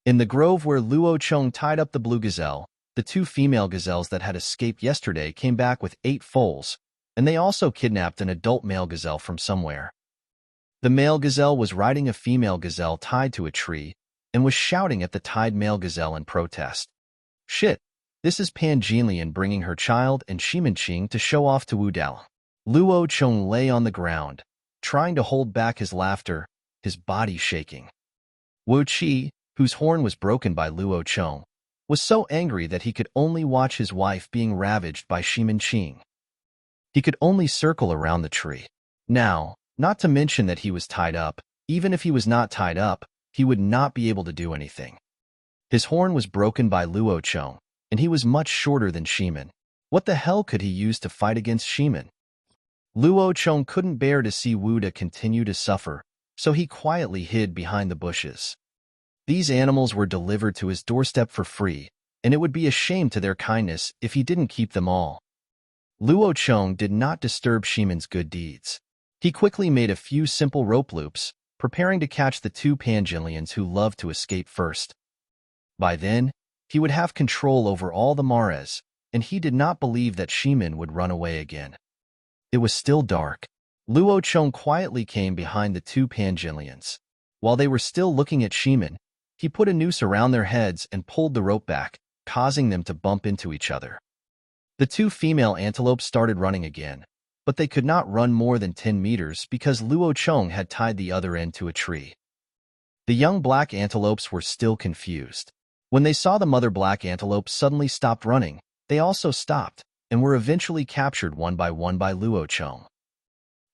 In the grove where Luo Chong tied up the blue gazelle, the 2 female gazelles that had escaped yesterday came back with 8 foals, and they also kidnapped an adult male gazelle from somewhere. The male gazelle was riding a female gazelle tied to a tree and was shouting at the tied male gazelle in protest. "Shit! This is Pan Jinlian bringing her child and Shimenqing to show off to Wu Dao." Luo Chong lay on the ground, trying to hold back his laughter, his body shaking. Wu Qi, whose horn was broken by Luo Chong, was so angry that he could only watch his wife being ravaged by Shimenqing. He could only circle around the tree. Now, not to mention that he was tied up, even if he was not tied up, he would not be able to do anything. His horn was broken by Luo Chong, and he was much shorter than Shimen. What the hell could he use to fight against Shimen? Luo Chong couldn't bear to see Wu De continue to suffer, so he quietly hid behind the bushes. These animals were delivered to his doorstep for free, and it would be a shame to their kindness if he didn't keep them all. Luo Cheng did not disturb Shimon's good deeds. He quickly made a few simple rope loops, preparing to catch the two Pangilians who loved to escape first. By then, he would have control over all the mares, and he did not believe that Shimon would run away again. It was still dark. Luo Cheng quietly came behind the two Pangilians. While they were still looking at Shimon, he put a noose around their heads and pulled the rope back, causing them to bump into each other. The two female antelopes started running again, but they could not run more than 10 meters because Luo Cheng had tied the other end to a tree. The young black antelopes were still confused. When they saw the mother black antelope suddenly stopped running, they also stopped, and were eventually captured one by Luo Cheng.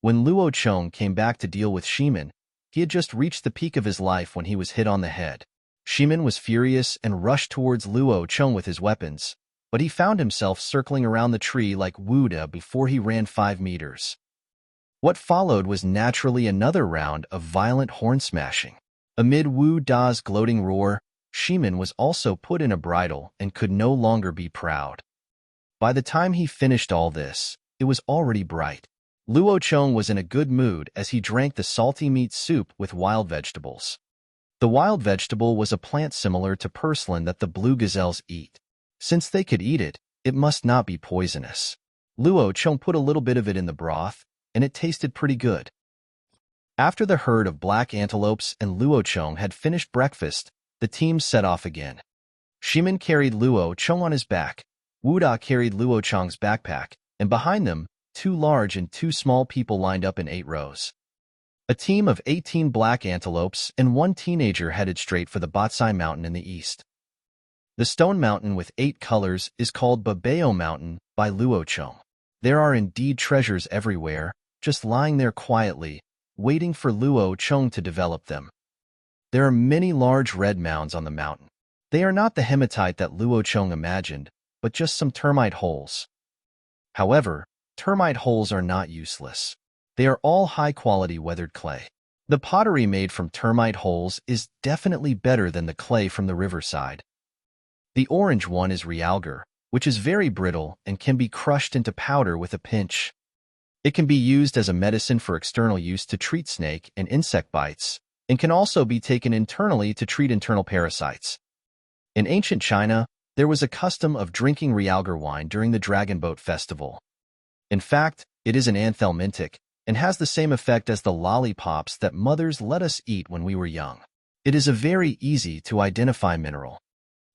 When Luo Cheng came back to deal with Shimon, he had just reached the peak of his life when he was hit on the head. Shimon was furious and rushed towards Luo Cheng with his weapons, but he found himself circling around the tree like Wu Da before he ran 5 meters. What followed was naturally another round of violent horn smashing. Amid Wu Da's gloating roar, Shimon was also put in a bridle and could no longer be proud. By the time he finished all this, it was already bright. Luo Cheng was in a good mood as he drank the salty meat soup with wild vegetables. The wild vegetable was a plant similar to purslane that the blue gazelles eat. Since they could eat it, it must not be poisonous. Luo Cheng put a little bit of it in the broth, and it tasted pretty good. After the herd of black antelopes and Luo Cheng had finished breakfast, the team set off again. Shimon carried Luo Cheng on his back, Wu Da carried Luo Cheng's backpack, and behind them, 2 large and 2 small people lined up in 8 rows. A team of 18 black antelopes and 1 teenager headed straight for the Batsai Mountain in the east. The stone mountain with 8 colors is called Babao Mountain by Luo Cheng. There are indeed treasures everywhere, just lying there quietly, waiting for Luo Cheng to develop them. There are many large red mounds on the mountain. They are not the hematite that Luo Cheng imagined, but just some termite holes. However, termite holes are not useless. They are all high-quality weathered clay. The pottery made from termite holes is definitely better than the clay from the riverside. The orange one is realgar, which is very brittle and can be crushed into powder with a pinch. It can be used as a medicine for external use to treat snake and insect bites, and can also be taken internally to treat internal parasites. In ancient China, there was a custom of drinking realgar wine during the Dragon Boat Festival. In fact, it is an anthelmintic, and has the same effect as the lollipops that mothers let us eat when we were young. It is a very easy to identify mineral.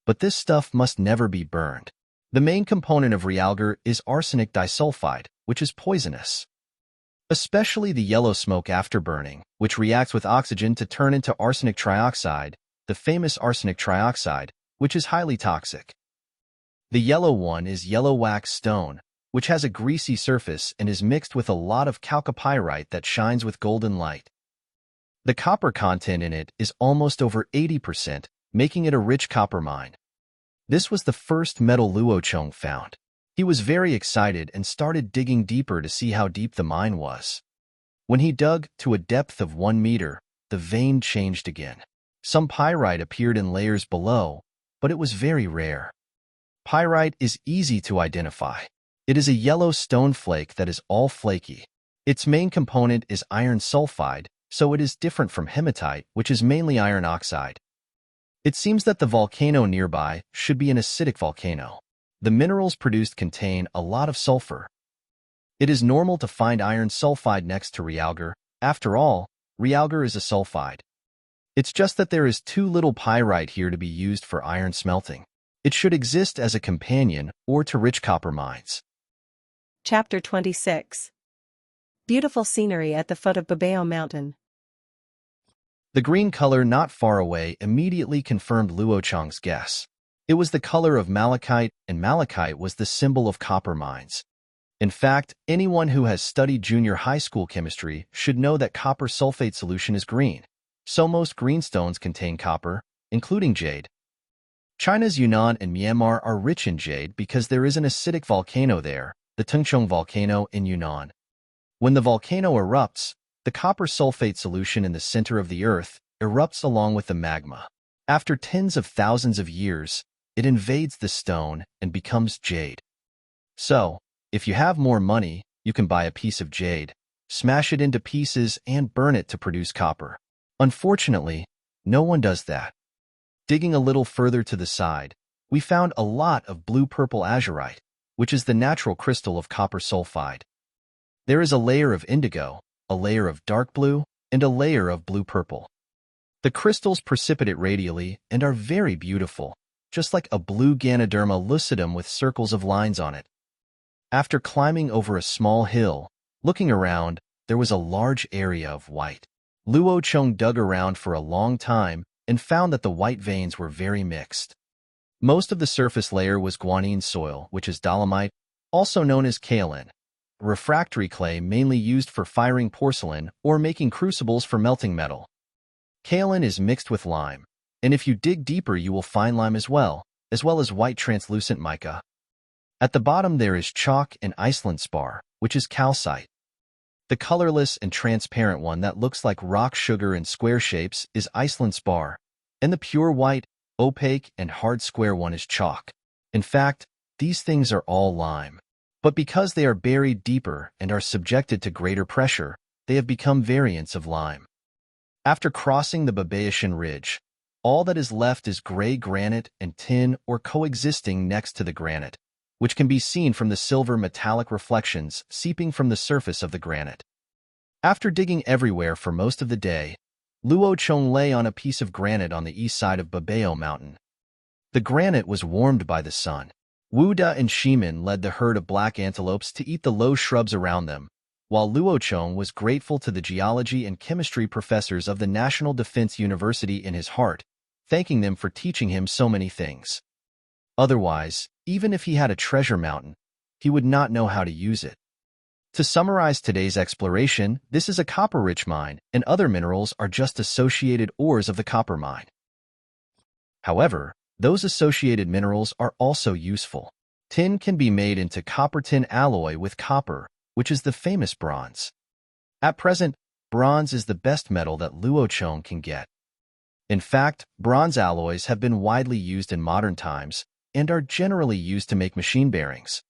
But this stuff must never be burned. The main component of realgar is arsenic disulfide, which is poisonous. Especially the yellow smoke after burning, which reacts with oxygen to turn into arsenic trioxide, the famous arsenic trioxide, which is highly toxic. The yellow one is yellow wax stone, which has a greasy surface and is mixed with a lot of chalcopyrite that shines with golden light. The copper content in it is almost over 80%, making it a rich copper mine. This was the first metal Luo Cheng found. He was very excited and started digging deeper to see how deep the mine was. When he dug to a depth of 1 meter, the vein changed again. Some pyrite appeared in layers below, but it was very rare. Pyrite is easy to identify. It is a yellow stone flake that is all flaky. Its main component is iron sulfide, so it is different from hematite, which is mainly iron oxide. It seems that the volcano nearby should be an acidic volcano. The minerals produced contain a lot of sulfur. It is normal to find iron sulfide next to realgar. After all, realgar is a sulfide. It's just that there is too little pyrite here to be used for iron smelting. It should exist as a companion or to rich copper mines. Chapter 26. Beautiful scenery at the foot of Babao Mountain. The green color not far away immediately confirmed Luo Cheng's guess. It was the color of malachite, and malachite was the symbol of copper mines. In fact, anyone who has studied junior high school chemistry should know that copper sulfate solution is green. So most greenstones contain copper, including jade. China's Yunnan and Myanmar are rich in jade because there is an acidic volcano there, the Tengchong volcano in Yunnan. When the volcano erupts, the copper sulfate solution in the center of the earth erupts along with the magma. After tens of thousands of years, it invades the stone and becomes jade. So, if you have more money, you can buy a piece of jade, smash it into pieces, and burn it to produce copper. Unfortunately, no one does that. Digging a little further to the side, we found a lot of blue-purple azurite, which is the natural crystal of copper sulfide. There is a layer of indigo, a layer of dark blue, and a layer of blue-purple. The crystals precipitate radially and are very beautiful, just like a blue Ganoderma lucidum with circles of lines on it. After climbing over a small hill, looking around, there was a large area of white. Luo Chong dug around for a long time and found that the white veins were very mixed. Most of the surface layer was guanine soil, which is dolomite, also known as kaolin, refractory clay mainly used for firing porcelain or making crucibles for melting metal. Kaolin is mixed with lime, and if you dig deeper you will find lime as well as white translucent mica. At the bottom there is chalk and Iceland spar, which is calcite. The colorless and transparent one that looks like rock sugar in square shapes is Iceland spar, and the pure white, opaque, and hard square one is chalk. In fact, these things are all lime. But because they are buried deeper and are subjected to greater pressure, they have become variants of lime. After crossing the Babaishan Ridge, all that is left is gray granite and tin or coexisting next to the granite, which can be seen from the silver metallic reflections seeping from the surface of the granite. After digging everywhere for most of the day, Luo Chong lay on a piece of granite on the east side of Babao Mountain. The granite was warmed by the sun. Wu Da and Shimin led the herd of black antelopes to eat the low shrubs around them, while Luo Chong was grateful to the geology and chemistry professors of the National Defense University in his heart, thanking them for teaching him so many things. Otherwise, even if he had a treasure mountain, he would not know how to use it. To summarize today's exploration, this is a copper-rich mine, and other minerals are just associated ores of the copper mine. However, those associated minerals are also useful. Tin can be made into copper-tin alloy with copper, which is the famous bronze. At present, bronze is the best metal that Luo Chong can get. In fact, bronze alloys have been widely used in modern times and are generally used to make machine bearings.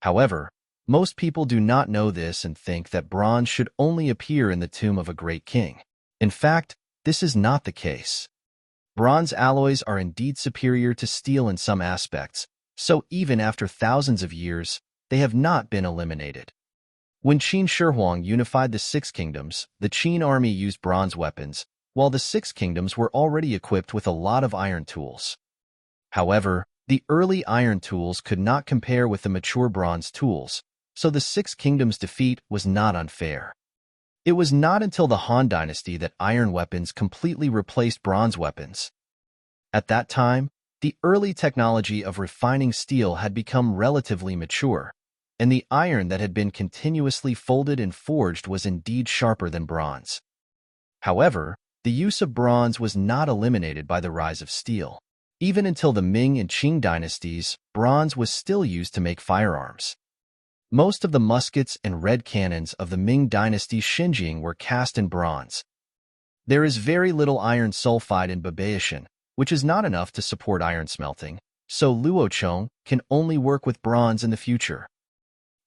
However, most people do not know this and think that bronze should only appear in the tomb of a great king. In fact, this is not the case. Bronze alloys are indeed superior to steel in some aspects, so even after thousands of years, they have not been eliminated. When Qin Shi Huang unified the Six Kingdoms, the Qin army used bronze weapons, while the Six Kingdoms were already equipped with a lot of iron tools. However, the early iron tools could not compare with the mature bronze tools, so the Six Kingdoms' defeat was not unfair. It was not until the Han Dynasty that iron weapons completely replaced bronze weapons. At that time, the early technology of refining steel had become relatively mature, and the iron that had been continuously folded and forged was indeed sharper than bronze. However, the use of bronze was not eliminated by the rise of steel. Even until the Ming and Qing dynasties, bronze was still used to make firearms. Most of the muskets and red cannons of the Ming dynasty Xinjiang were cast in bronze. There is very little iron sulfide in Babaishan, which is not enough to support iron smelting, so Luo Chong can only work with bronze in the future.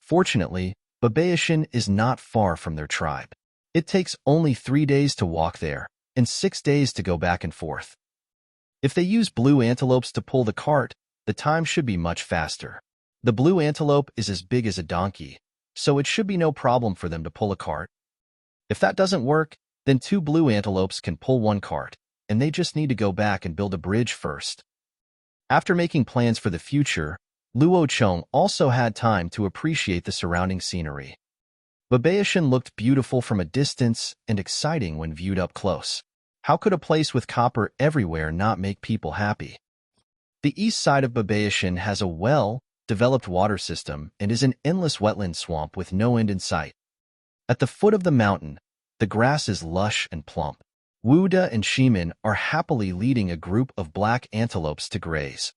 Fortunately, Babaishan is not far from their tribe. It takes only 3 days to walk there, and 6 days to go back and forth. If they use blue antelopes to pull the cart, the time should be much faster. The blue antelope is as big as a donkey, so it should be no problem for them to pull a cart. If that doesn't work, then 2 blue antelopes can pull 1 cart, and they just need to go back and build a bridge first. After making plans for the future, Luo Chong also had time to appreciate the surrounding scenery. Babaishan looked beautiful from a distance and exciting when viewed up close. How could a place with copper everywhere not make people happy? The east side of Babaishan has a well-developed water system and is an endless wetland swamp with no end in sight. At the foot of the mountain, the grass is lush and plump. Wu Da and Shimin are happily leading a group of black antelopes to graze.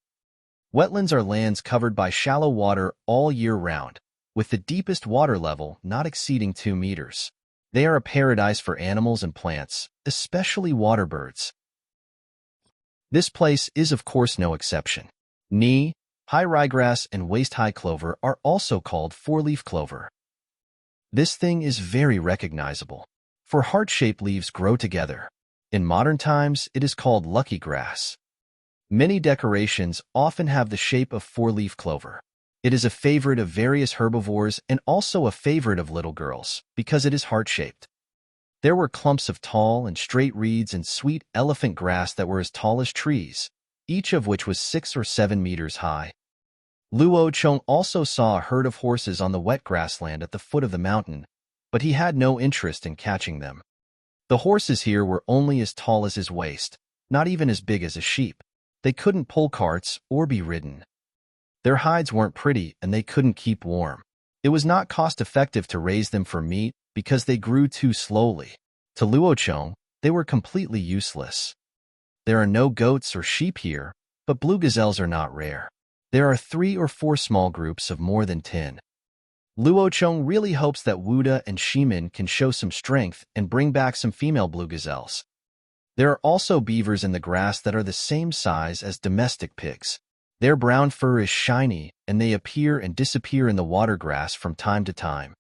Wetlands are lands covered by shallow water all year round, with the deepest water level not exceeding 2 meters. They are a paradise for animals and plants, especially water birds. This place is of course no exception. Knee, high ryegrass and waist-high clover are also called four-leaf clover. This thing is very recognizable, for heart-shaped leaves grow together. In modern times, it is called lucky grass. Many decorations often have the shape of four-leaf clover. It is a favorite of various herbivores and also a favorite of little girls because it is heart-shaped. There were clumps of tall and straight reeds and sweet elephant grass that were as tall as trees, each of which was 6 or 7 meters high. Luo Chong also saw a herd of horses on the wet grassland at the foot of the mountain, but he had no interest in catching them. The horses here were only as tall as his waist, not even as big as a sheep. They couldn't pull carts or be ridden. Their hides weren't pretty and they couldn't keep warm. It was not cost-effective to raise them for meat because they grew too slowly. To Luo Chong, they were completely useless. There are no goats or sheep here, but blue gazelles are not rare. There are 3 or 4 small groups of more than 10. Luo Chong really hopes that Wuda and Shimin can show some strength and bring back some female blue gazelles. There are also beavers in the grass that are the same size as domestic pigs. Their brown fur is shiny, and they appear and disappear in the water grass from time to time.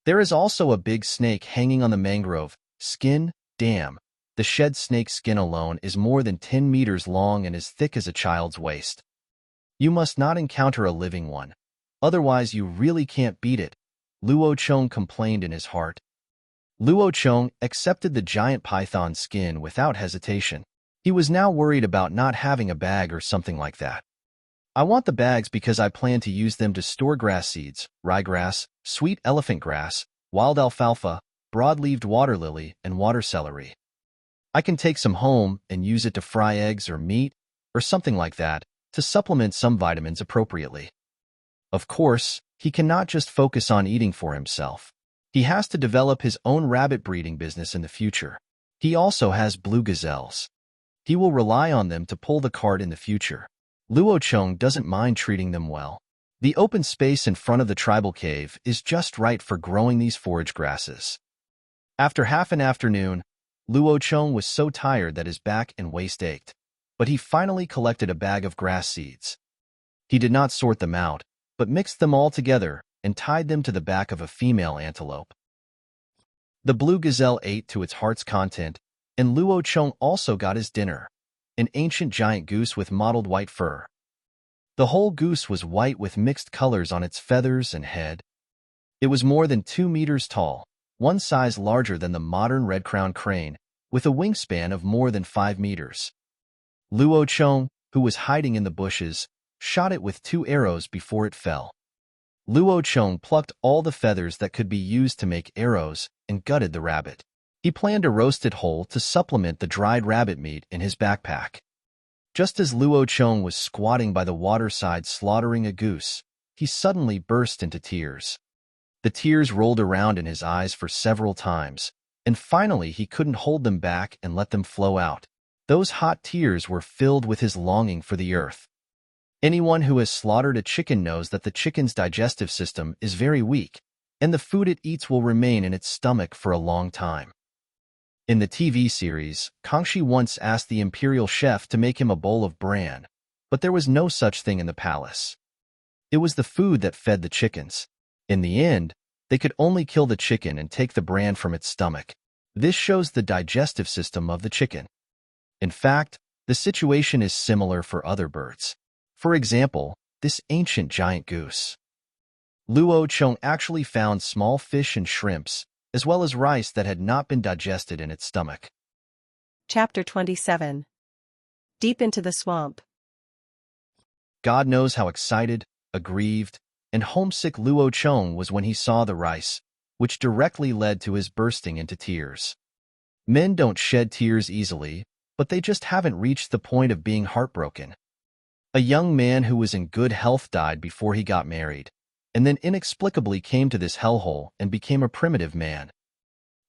There is also a big snake hanging on the mangrove skin dam. The shed snake skin alone is more than 10 meters long and as thick as a child's waist. You must not encounter a living one. Otherwise, you really can't beat it, Luo Chong complained in his heart. Luo Chong accepted the giant python skin without hesitation. He was now worried about not having a bag or something like that. I want the bags because I plan to use them to store grass seeds, ryegrass, sweet elephant grass, wild alfalfa, broad-leaved water lily, and water celery. I can take some home and use it to fry eggs or meat, or something like that, to supplement some vitamins appropriately. Of course, he cannot just focus on eating for himself. He has to develop his own rabbit breeding business in the future. He also has blue gazelles. He will rely on them to pull the cart in the future. Luo Chong doesn't mind treating them well. The open space in front of the tribal cave is just right for growing these forage grasses. After half an afternoon, Luo Chong was so tired that his back and waist ached, but he finally collected a bag of grass seeds. He did not sort them out, but mixed them all together and tied them to the back of a female antelope. The blue gazelle ate to its heart's content, and Luo Chong also got his dinner, an ancient giant goose with mottled white fur. The whole goose was white with mixed colors on its feathers and head. It was more than 2 meters tall, one size larger than the modern red-crowned crane, with a wingspan of more than 5 meters. Luo Chong, who was hiding in the bushes, shot it with 2 arrows before it fell. Luo Chong plucked all the feathers that could be used to make arrows and gutted the rabbit. He planned to roast it whole to supplement the dried rabbit meat in his backpack. Just as Luo Chong was squatting by the waterside slaughtering a goose, he suddenly burst into tears. The tears rolled around in his eyes for several times, and finally he couldn't hold them back and let them flow out. Those hot tears were filled with his longing for the earth. Anyone who has slaughtered a chicken knows that the chicken's digestive system is very weak, and the food it eats will remain in its stomach for a long time. In the TV series, Kangxi once asked the imperial chef to make him a bowl of bran, but there was no such thing in the palace. It was the food that fed the chickens. In the end, they could only kill the chicken and take the bran from its stomach. This shows the digestive system of the chicken. In fact, the situation is similar for other birds. For example, this ancient giant goose. Luo Chong actually found small fish and shrimps, as well as rice that had not been digested in its stomach. Chapter 27. Deep into the swamp. God knows how excited, aggrieved, and homesick Luo Chong was when he saw the rice, which directly led to his bursting into tears. Men don't shed tears easily, but they just haven't reached the point of being heartbroken. A young man who was in good health died before he got married, and then inexplicably came to this hellhole and became a primitive man.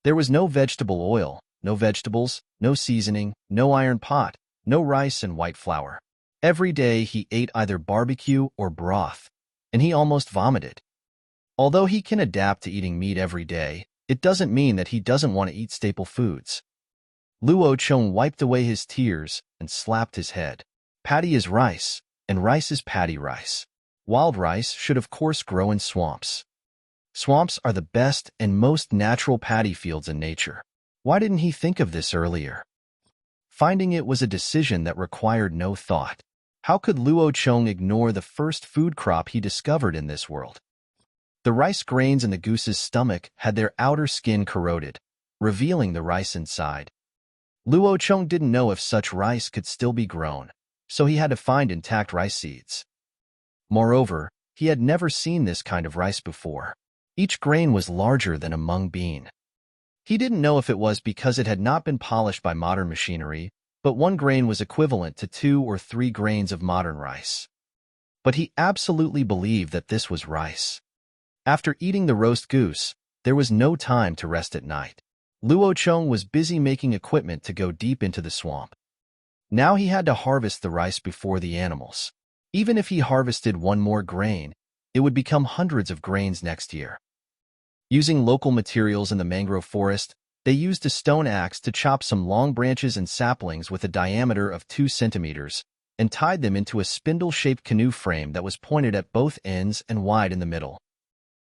There was no vegetable oil, no vegetables, no seasoning, no iron pot, no rice and white flour. Every day he ate either barbecue or broth, and he almost vomited. Although he can adapt to eating meat every day, it doesn't mean that he doesn't want to eat staple foods. Luo Chong wiped away his tears and slapped his head. Paddy is rice, and rice is paddy rice. Wild rice should of course grow in swamps. Swamps are the best and most natural paddy fields in nature. Why didn't he think of this earlier? Finding it was a decision that required no thought. How could Luo Chong ignore the first food crop he discovered in this world? The rice grains in the goose's stomach had their outer skin corroded, revealing the rice inside. Luo Chong didn't know if such rice could still be grown, so he had to find intact rice seeds. Moreover, he had never seen this kind of rice before. Each grain was larger than a mung bean. He didn't know if it was because it had not been polished by modern machinery, but one grain was equivalent to 2 or 3 grains of modern rice. But he absolutely believed that this was rice. After eating the roast goose, there was no time to rest at night. Luo Chong was busy making equipment to go deep into the swamp. Now he had to harvest the rice before the animals. Even if he harvested one more grain, it would become hundreds of grains next year. Using local materials in the mangrove forest, they used a stone axe to chop some long branches and saplings with a diameter of 2 centimeters and tied them into a spindle-shaped canoe frame that was pointed at both ends and wide in the middle.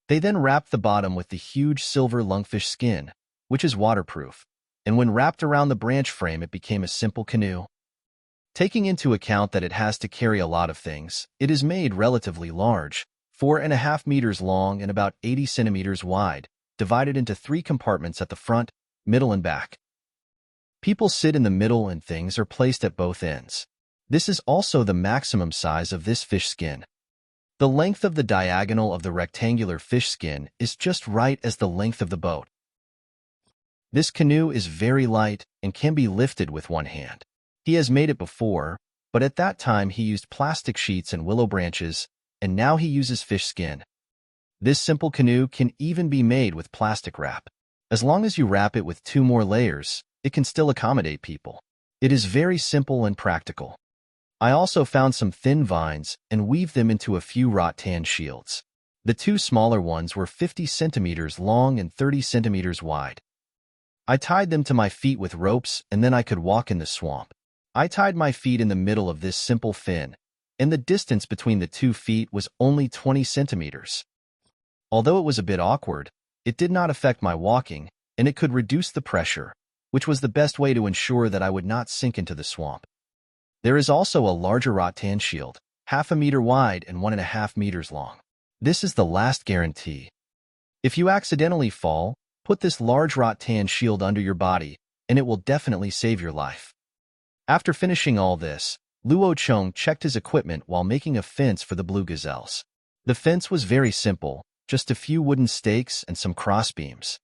They then wrapped the bottom with the huge silver lungfish skin, which is waterproof, and when wrapped around the branch frame it became a simple canoe. Taking into account that it has to carry a lot of things, it is made relatively large, 4.5 meters long and about 80 centimeters wide, divided into 3 compartments at the front, middle and back. People sit in the middle and things are placed at both ends. This is also the maximum size of this fish skin. The length of the diagonal of the rectangular fish skin is just right as the length of the boat. This canoe is very light and can be lifted with one hand. He has made it before, but at that time he used plastic sheets and willow branches, and now he uses fish skin. This simple canoe can even be made with plastic wrap. As long as you wrap it with 2 more layers, it can still accommodate people. It is very simple and practical. I also found some thin vines and weaved them into a few rattan shields. The 2 smaller ones were 50 centimeters long and 30 centimeters wide. I tied them to my feet with ropes and then I could walk in the swamp. I tied my feet in the middle of this simple fin, and the distance between the 2 feet was only 20 centimeters. Although it was a bit awkward, it did not affect my walking, and it could reduce the pressure, which was the best way to ensure that I would not sink into the swamp. There is also a larger rattan shield, 0.5 meter wide and 1.5 meters long. This is the last guarantee. If you accidentally fall, put this large rattan shield under your body, and it will definitely save your life. After finishing all this, Luo Chong checked his equipment while making a fence for the blue gazelles. The fence was very simple, just a few wooden stakes and some crossbeams.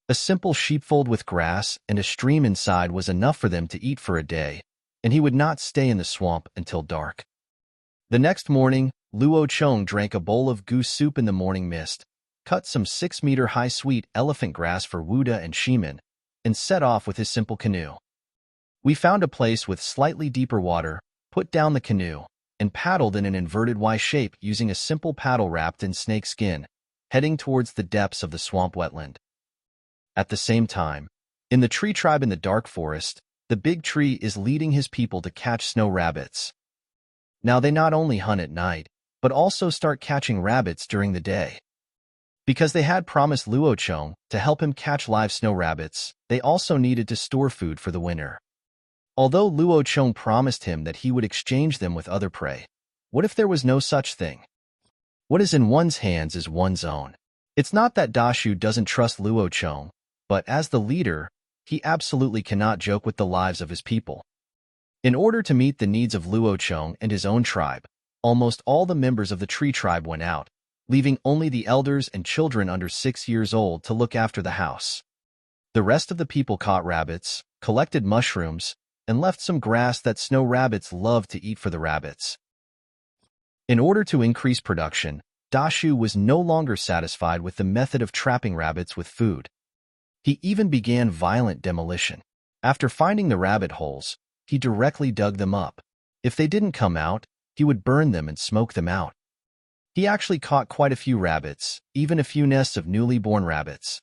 A simple sheepfold with grass and a stream inside was enough for them to eat for a day, and he would not stay in the swamp until dark. The next morning, Luo Chong drank a bowl of goose soup in the morning mist, cut some 6-meter-high sweet elephant grass for Wuda and Shimin, and set off with his simple canoe. We found a place with slightly deeper water, put down the canoe, and paddled in an inverted Y shape using a simple paddle wrapped in snake skin, heading towards the depths of the swamp wetland. At the same time, in the tree tribe in the dark forest, the big tree is leading his people to catch snow rabbits. Now they not only hunt at night, but also start catching rabbits during the day. Because they had promised Luo Chong to help him catch live snow rabbits, they also needed to store food for the winter. Although Luo Chong promised him that he would exchange them with other prey, what if there was no such thing? What is in one's hands is one's own. It's not that Dashu doesn't trust Luo Chong, but as the leader, he absolutely cannot joke with the lives of his people. In order to meet the needs of Luo Chong and his own tribe, almost all the members of the tree tribe went out, leaving only the elders and children under 6 years old to look after the house. The rest of the people caught rabbits, collected mushrooms, and left some grass that snow rabbits love to eat for the rabbits. In order to increase production, Dashu was no longer satisfied with the method of trapping rabbits with food. He even began violent demolition. After finding the rabbit holes, he directly dug them up. If they didn't come out, he would burn them and smoke them out. He actually caught quite a few rabbits, even a few nests of newly born rabbits.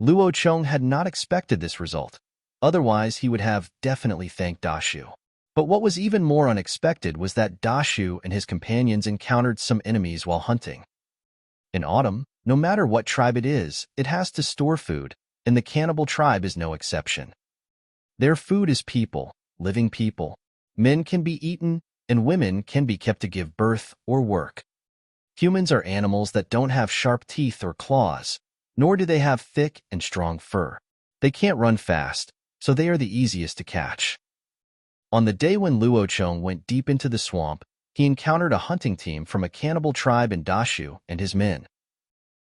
Luo Chong had not expected this result. Otherwise, he would have definitely thanked Dashu. But what was even more unexpected was that Dashu and his companions encountered some enemies while hunting. In autumn, no matter what tribe it is, it has to store food, and the cannibal tribe is no exception. Their food is people, living people. Men can be eaten, and women can be kept to give birth or work. Humans are animals that don't have sharp teeth or claws, nor do they have thick and strong fur. They can't run fast, so they are the easiest to catch. On the day when Luocheng went deep into the swamp, he encountered a hunting team from a cannibal tribe in Dashu and his men.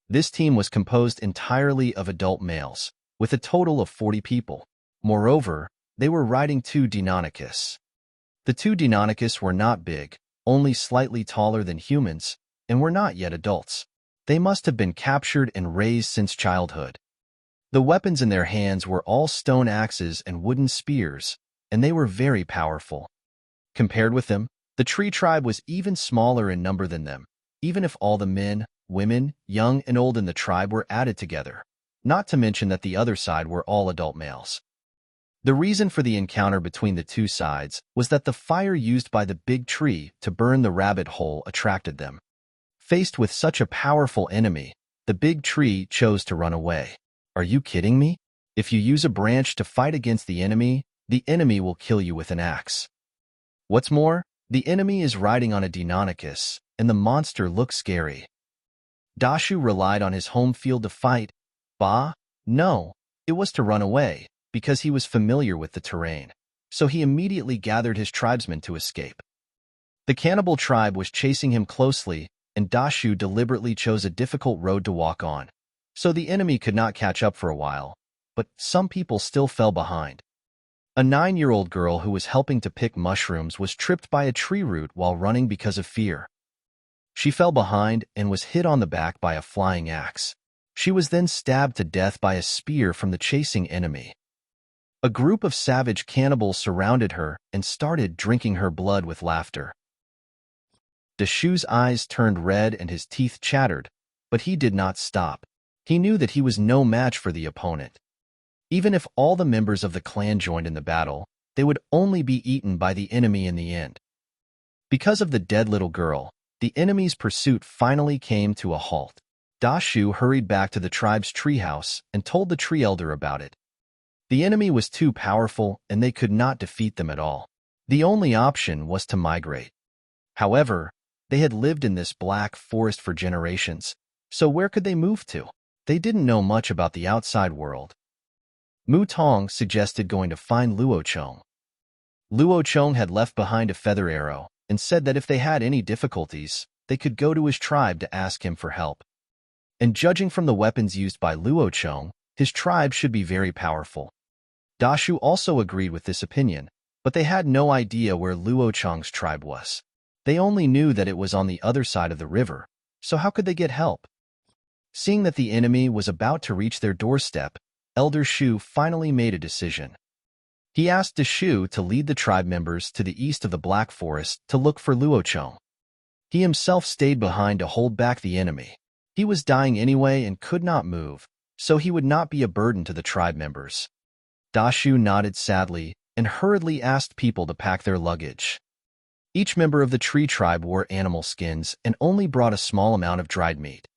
This team was composed entirely of adult males, with a total of 40 people. Moreover, they were riding 2 Deinonychus. The 2 Deinonychus were not big, only slightly taller than humans, and were not yet adults. They must have been captured and raised since childhood. The weapons in their hands were all stone axes and wooden spears, and they were very powerful. Compared with them, the tree tribe was even smaller in number than them, even if all the men, women, young and old in the tribe were added together, not to mention that the other side were all adult males. The reason for the encounter between the two sides was that the fire used by the big tree to burn the rabbit hole attracted them. Faced with such a powerful enemy, the big tree chose to run away. Are you kidding me? If you use a branch to fight against the enemy will kill you with an axe. What's more, the enemy is riding on a Deinonychus, and the monster looks scary. Dashu relied on his home field to fight. Bah, no, it was to run away, because he was familiar with the terrain. So he immediately gathered his tribesmen to escape. The cannibal tribe was chasing him closely, and Dashu deliberately chose a difficult road to walk on. So the enemy could not catch up for a while, but some people still fell behind. A 9-year-old girl who was helping to pick mushrooms was tripped by a tree root while running because of fear. She fell behind and was hit on the back by a flying axe. She was then stabbed to death by a spear from the chasing enemy. A group of savage cannibals surrounded her and started drinking her blood with laughter. Dashu's eyes turned red and his teeth chattered, but he did not stop. He knew that he was no match for the opponent. Even if all the members of the clan joined in the battle, they would only be eaten by the enemy in the end. Because of the dead little girl, the enemy's pursuit finally came to a halt. Dashu hurried back to the tribe's treehouse and told the tree elder about it. The enemy was too powerful and they could not defeat them at all. The only option was to migrate. However, they had lived in this black forest for generations, so where could they move to? They didn't know much about the outside world. Mu Tong suggested going to find Luocheng. Luocheng had left behind a feather arrow and said that if they had any difficulties, they could go to his tribe to ask him for help. And judging from the weapons used by Luocheng, his tribe should be very powerful. Dashu also agreed with this opinion, but they had no idea where Luocheng's tribe was. They only knew that it was on the other side of the river, so how could they get help? Seeing that the enemy was about to reach their doorstep, Elder Shu finally made a decision. He asked Dashu to lead the tribe members to the east of the Black Forest to look for Luocheng. He himself stayed behind to hold back the enemy. He was dying anyway and could not move, so he would not be a burden to the tribe members. Dashu nodded sadly and hurriedly asked people to pack their luggage. Each member of the tree tribe wore animal skins and only brought a small amount of dried meat.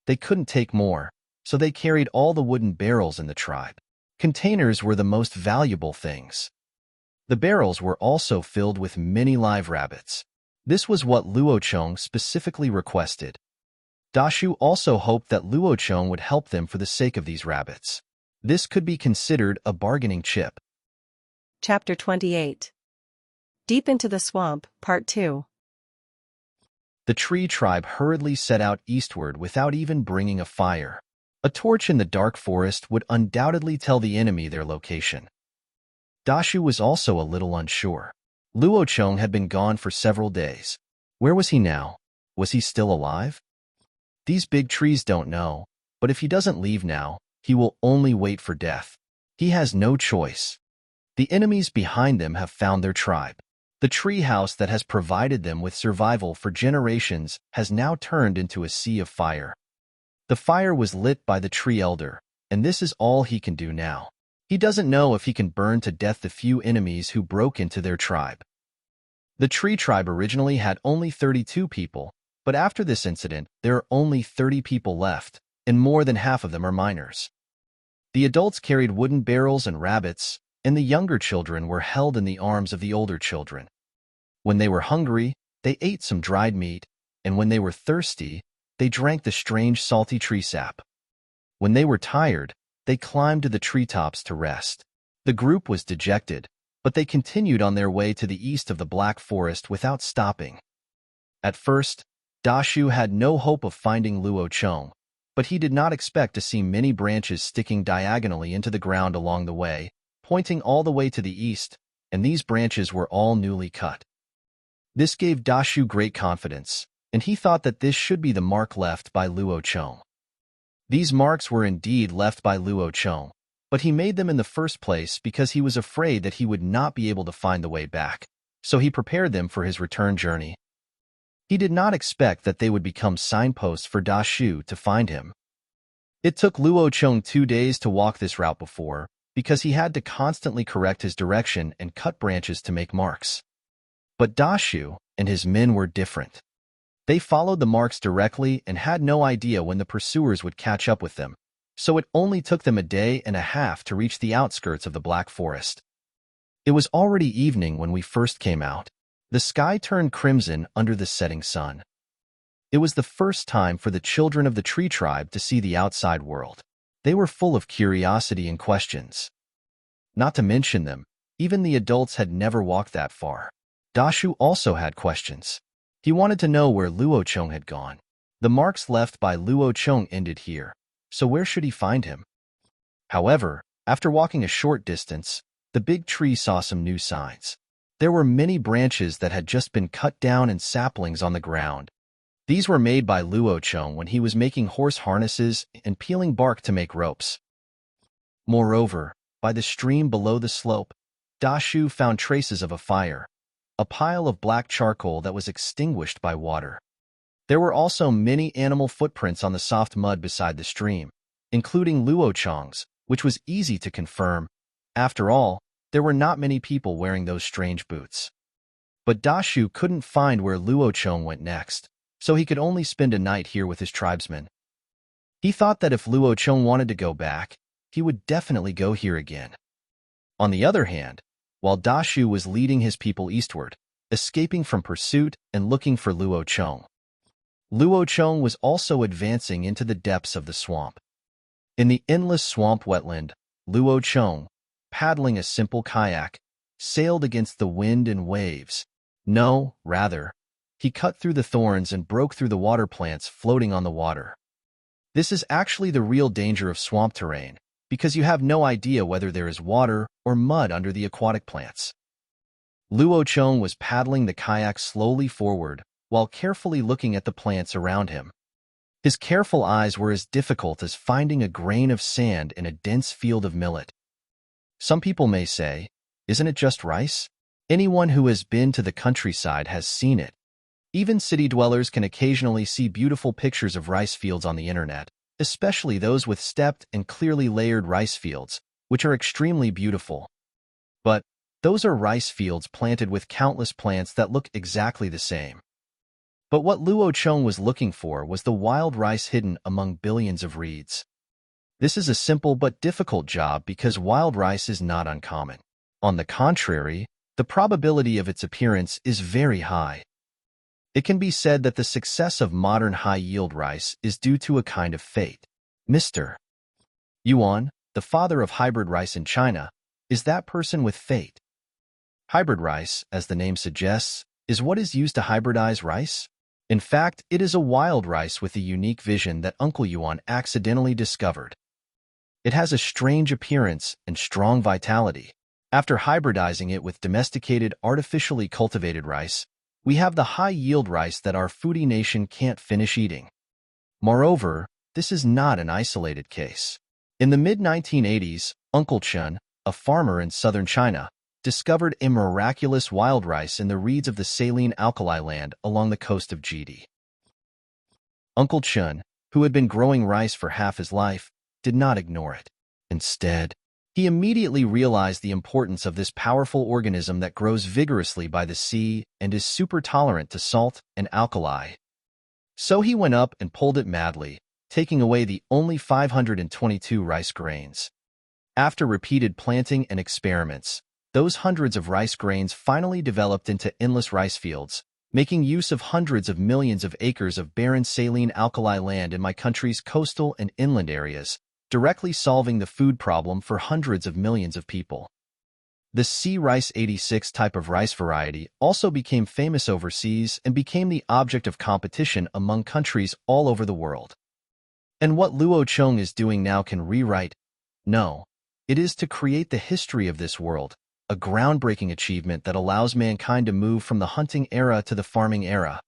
They couldn't take more, so they carried all the wooden barrels in the tribe. Containers were the most valuable things. The barrels were also filled with many live rabbits. This was what Luocheng specifically requested. Dashu also hoped that Luocheng would help them for the sake of these rabbits. This could be considered a bargaining chip. Chapter 28. Deep into the Swamp, Part 2. The tree tribe hurriedly set out eastward without even bringing a fire. A torch in the dark forest would undoubtedly tell the enemy their location. Dashu was also a little unsure. Luocheng had been gone for several days. Where was he now? Was he still alive? These big trees don't know, but if he doesn't leave now, he will only wait for death. He has no choice. The enemies behind them have found their tribe. The tree house that has provided them with survival for generations has now turned into a sea of fire. The fire was lit by the tree elder, and this is all he can do now. He doesn't know if he can burn to death the few enemies who broke into their tribe. The tree tribe originally had only 32 people, but after this incident, there are only 30 people left, and more than half of them are minors. The adults carried wooden barrels and rabbits, and the younger children were held in the arms of the older children. When they were hungry, they ate some dried meat, and when they were thirsty, they drank the strange salty tree sap. When they were tired, they climbed to the treetops to rest. The group was dejected, but they continued on their way to the east of the Black Forest without stopping. At first, Dashu had no hope of finding Luo Chong, but he did not expect to see many branches sticking diagonally into the ground along the way, pointing all the way to the east, and these branches were all newly cut. This gave Dashu great confidence, and he thought that this should be the mark left by Luo Chong. These marks were indeed left by Luo Chong, but he made them in the first place because he was afraid that he would not be able to find the way back, so he prepared them for his return journey. He did not expect that they would become signposts for Dashu to find him. It took Luo Chong 2 days to walk this route before, because he had to constantly correct his direction and cut branches to make marks. But Dashu and his men were different. They followed the marks directly and had no idea when the pursuers would catch up with them, so it only took them a day and a half to reach the outskirts of the Black Forest. It was already evening when we first came out. The sky turned crimson under the setting sun. It was the first time for the children of the tree tribe to see the outside world. They were full of curiosity and questions. Not to mention them, even the adults had never walked that far. Dashu also had questions. He wanted to know where Luo Chong had gone. The marks left by Luo Chong ended here, so where should he find him? However, after walking a short distance, the big tree saw some new signs. There were many branches that had just been cut down and saplings on the ground. These were made by Luo Chong when he was making horse harnesses and peeling bark to make ropes. Moreover, by the stream below the slope, Dashu found traces of a fire, a pile of black charcoal that was extinguished by water. There were also many animal footprints on the soft mud beside the stream, including Luo Chong's, which was easy to confirm. After all, there were not many people wearing those strange boots. But Dashu couldn't find where Luo Chong went next, so he could only spend a night here with his tribesmen. He thought that if Luo Chong wanted to go back, he would definitely go here again. On the other hand, while Dashu was leading his people eastward, escaping from pursuit and looking for Luo Chong was also advancing into the depths of the swamp. In the endless swamp wetland, Luo Chong, paddling a simple kayak, sailed against the wind and waves. No, rather, he cut through the thorns and broke through the water plants floating on the water. This is actually the real danger of swamp terrain, because you have no idea whether there is water or mud under the aquatic plants. Luo Chong was paddling the kayak slowly forward, while carefully looking at the plants around him. His careful eyes were as difficult as finding a grain of sand in a dense field of millet. Some people may say, isn't it just rice? Anyone who has been to the countryside has seen it. Even city dwellers can occasionally see beautiful pictures of rice fields on the internet, especially those with stepped and clearly layered rice fields, which are extremely beautiful. But those are rice fields planted with countless plants that look exactly the same. But what Luo Chong was looking for was the wild rice hidden among billions of reeds. This is a simple but difficult job because wild rice is not uncommon. On the contrary, the probability of its appearance is very high. It can be said that the success of modern high-yield rice is due to a kind of fate. Mr. Yuan, the father of hybrid rice in China, is that person with fate. Hybrid rice, as the name suggests, is what is used to hybridize rice. In fact, it is a wild rice with a unique vision that Uncle Yuan accidentally discovered. It has a strange appearance and strong vitality. After hybridizing it with domesticated, artificially cultivated rice, we have the high-yield rice that our foodie nation can't finish eating. Moreover, this is not an isolated case. In the mid-1980s, Uncle Chun, a farmer in southern China, discovered a miraculous wild rice in the reeds of the saline alkali land along the coast of Jidi. Uncle Chun, who had been growing rice for half his life, did not ignore it. Instead, He immediately realized the importance of this powerful organism that grows vigorously by the sea and is super tolerant to salt and alkali. So he went up and pulled it madly, taking away the only 522 rice grains. After repeated planting and experiments, those hundreds of rice grains finally developed into endless rice fields, making use of hundreds of millions of acres of barren saline alkali land in my country's coastal and inland areas, directly solving the food problem for hundreds of millions of people. The C. rice 86 type of rice variety also became famous overseas and became the object of competition among countries all over the world. And what Luo Cheng is doing now can rewrite? No, it is to create the history of this world, a groundbreaking achievement that allows mankind to move from the hunting era to the farming era.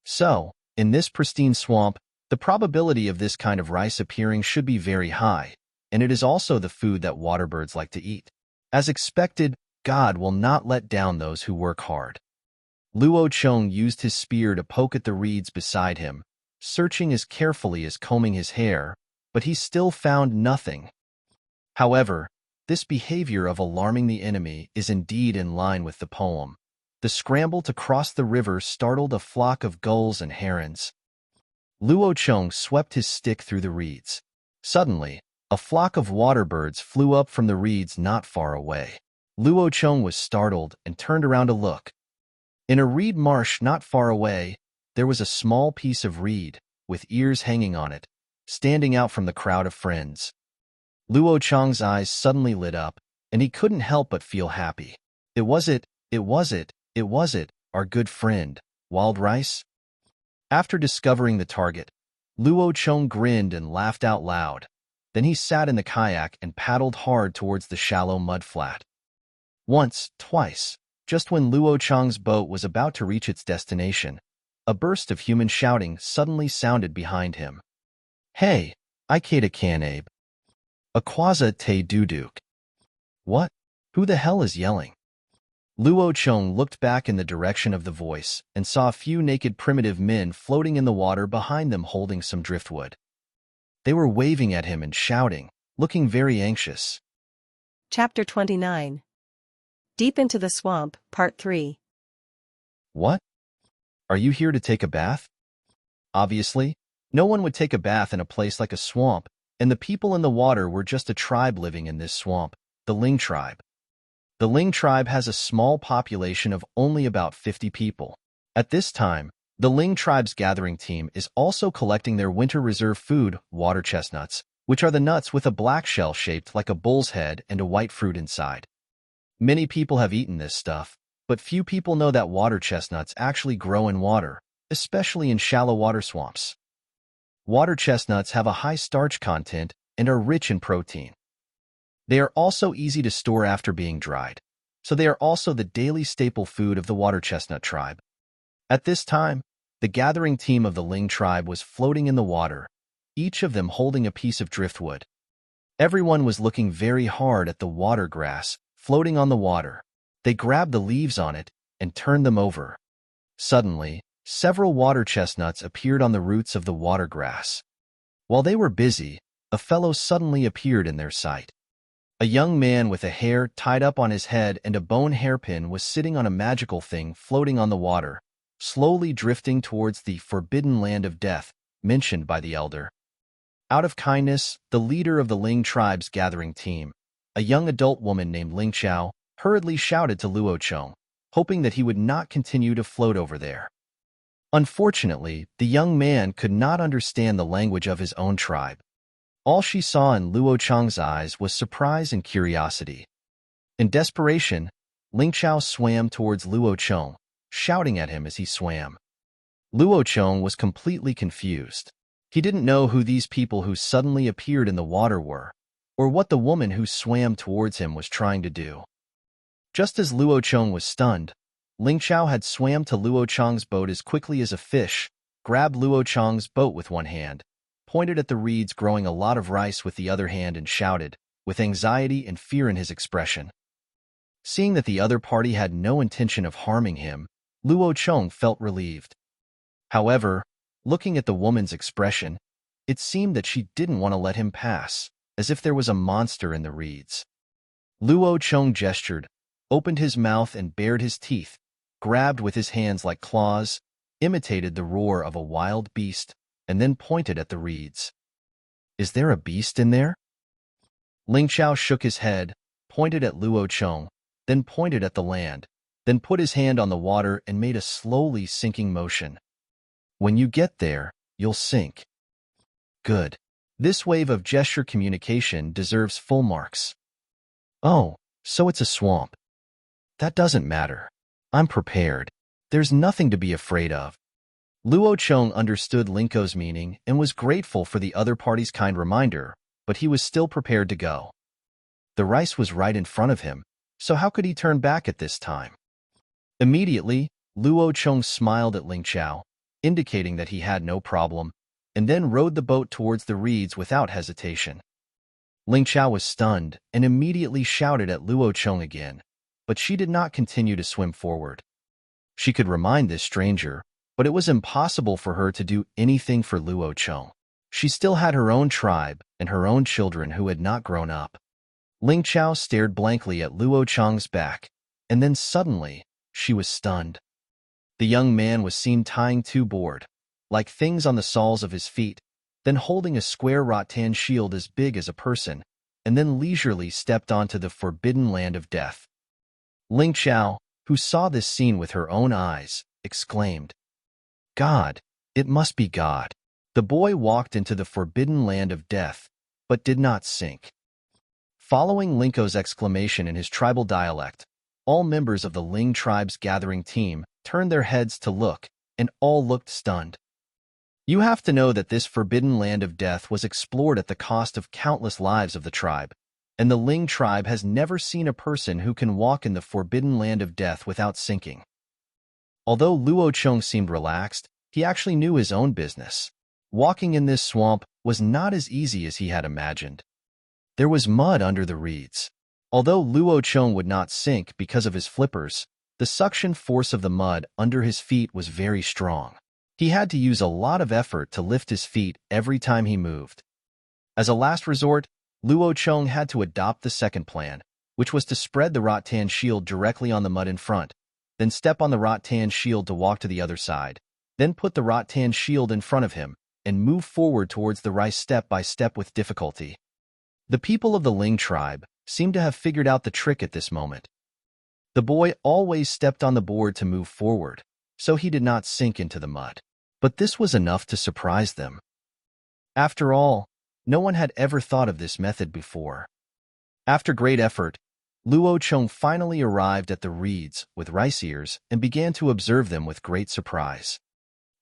So, in this pristine swamp, the probability of this kind of rice appearing should be very high, and it is also the food that waterbirds like to eat. As expected, God will not let down those who work hard. Luo Cheng used his spear to poke at the reeds beside him, searching as carefully as combing his hair, but he still found nothing. However, this behavior of alarming the enemy is indeed in line with the poem. The scramble to cross the river startled a flock of gulls and herons. Luo Cheng swept his stick through the reeds. Suddenly, a flock of water birds flew up from the reeds not far away. Luo Cheng was startled and turned around to look. In a reed marsh not far away, there was a small piece of reed, with ears hanging on it, standing out from the crowd of friends. Luo Cheng's eyes suddenly lit up, and he couldn't help but feel happy. It was it, our good friend, Wild Rice. After discovering the target, Luo Cheng grinned and laughed out loud. Then he sat in the kayak and paddled hard towards the shallow mud flat. Once, twice, just when Luo Cheng's boat was about to reach its destination, a burst of human shouting suddenly sounded behind him. Hey, I Kata Kanabe. Akwaza te duduk. What? Who the hell is yelling? Luo Cheng looked back in the direction of the voice and saw a few naked primitive men floating in the water behind them holding some driftwood. They were waving at him and shouting, looking very anxious. Chapter 29. Deep into the Swamp, Part 3. What? Are you here to take a bath? Obviously, no one would take a bath in a place like a swamp, and the people in the water were just a tribe living in this swamp, the Ling tribe. The Ling tribe has a small population of only about 50 people. At this time, the Ling tribe's gathering team is also collecting their winter reserve food, water chestnuts, which are the nuts with a black shell shaped like a bull's head and a white fruit inside. Many people have eaten this stuff, but few people know that water chestnuts actually grow in water, especially in shallow water swamps. Water chestnuts have a high starch content and are rich in protein. They are also easy to store after being dried, so they are also the daily staple food of the water chestnut tribe. At this time, the gathering team of the Ling tribe was floating in the water, each of them holding a piece of driftwood. Everyone was looking very hard at the water grass floating on the water. They grabbed the leaves on it and turned them over. Suddenly, several water chestnuts appeared on the roots of the water grass. While they were busy, a fellow suddenly appeared in their sight. A young man with a hair tied up on his head and a bone hairpin was sitting on a magical thing floating on the water, slowly drifting towards the forbidden land of death, mentioned by the elder. Out of kindness, the leader of the Ling tribe's gathering team, a young adult woman named Ling Chao, hurriedly shouted to Luo Cheng, hoping that he would not continue to float over there. Unfortunately, the young man could not understand the language of his own tribe. All she saw in Luo Cheng's eyes was surprise and curiosity. In desperation, Ling Chao swam towards Luo Cheng, shouting at him as he swam. Luo Cheng was completely confused. He didn't know who these people who suddenly appeared in the water were, or what the woman who swam towards him was trying to do. Just as Luo Cheng was stunned, Ling Chao had swam to Luo Cheng's boat as quickly as a fish, grabbed Luo Cheng's boat with one hand, pointed at the reeds growing a lot of rice with the other hand and shouted, with anxiety and fear in his expression. Seeing that the other party had no intention of harming him, Luo Cheng felt relieved. However, looking at the woman's expression, it seemed that she didn't want to let him pass. as if there was a monster in the reeds. Luo Cheng gestured, opened his mouth and bared his teeth, grabbed with his hands like claws, imitated the roar of a wild beast, and then pointed at the reeds. "Is there a beast in there?" Ling Qiao shook his head, pointed at Luo Cheng, then pointed at the land, then put his hand on the water and made a slowly sinking motion. "When you get there, you'll sink." "Good. This wave of gesture communication deserves full marks." "Oh, so it's a swamp. That doesn't matter. I'm prepared. There's nothing to be afraid of." Luo Cheng understood Linko's meaning and was grateful for the other party's kind reminder, but he was still prepared to go. The rice was right in front of him, so how could he turn back at this time? Immediately, Luo Cheng smiled at Ling Qiao, indicating that he had no problem, and then rowed the boat towards the reeds without hesitation. Ling Qiao was stunned and immediately shouted at Luo Cheng again, but she did not continue to swim forward. She could remind this stranger, but it was impossible for her to do anything for Luo Cheng. She still had her own tribe and her own children who had not grown up. Ling Qiao stared blankly at Luo Cheng's back, and then suddenly, she was stunned. The young man was seen tying two board, like things on the soles of his feet, then holding a square rattan shield as big as a person, and then leisurely stepped onto the forbidden land of death. Ling Qiao, who saw this scene with her own eyes, exclaimed, "God, it must be God." The boy walked into the forbidden land of death, but did not sink. Following Linko's exclamation in his tribal dialect, all members of the Ling tribe's gathering team turned their heads to look, and all looked stunned. You have to know that this forbidden land of death was explored at the cost of countless lives of the tribe, and the Ling tribe has never seen a person who can walk in the forbidden land of death without sinking. Although Luo Cheng seemed relaxed, he actually knew his own business. Walking in this swamp was not as easy as he had imagined. There was mud under the reeds. Although Luo Cheng would not sink because of his flippers, the suction force of the mud under his feet was very strong. He had to use a lot of effort to lift his feet every time he moved. As a last resort, Luo Cheng had to adopt the second plan, which was to spread the rattan shield directly on the mud in front, then step on the rattan shield to walk to the other side, then put the rattan shield in front of him, and move forward towards the rice step by step with difficulty. The people of the Ling tribe seemed to have figured out the trick at this moment. The boy always stepped on the board to move forward, so he did not sink into the mud. But this was enough to surprise them. After all, no one had ever thought of this method before. After great effort, Luo Cheng finally arrived at the reeds with rice ears and began to observe them with great surprise.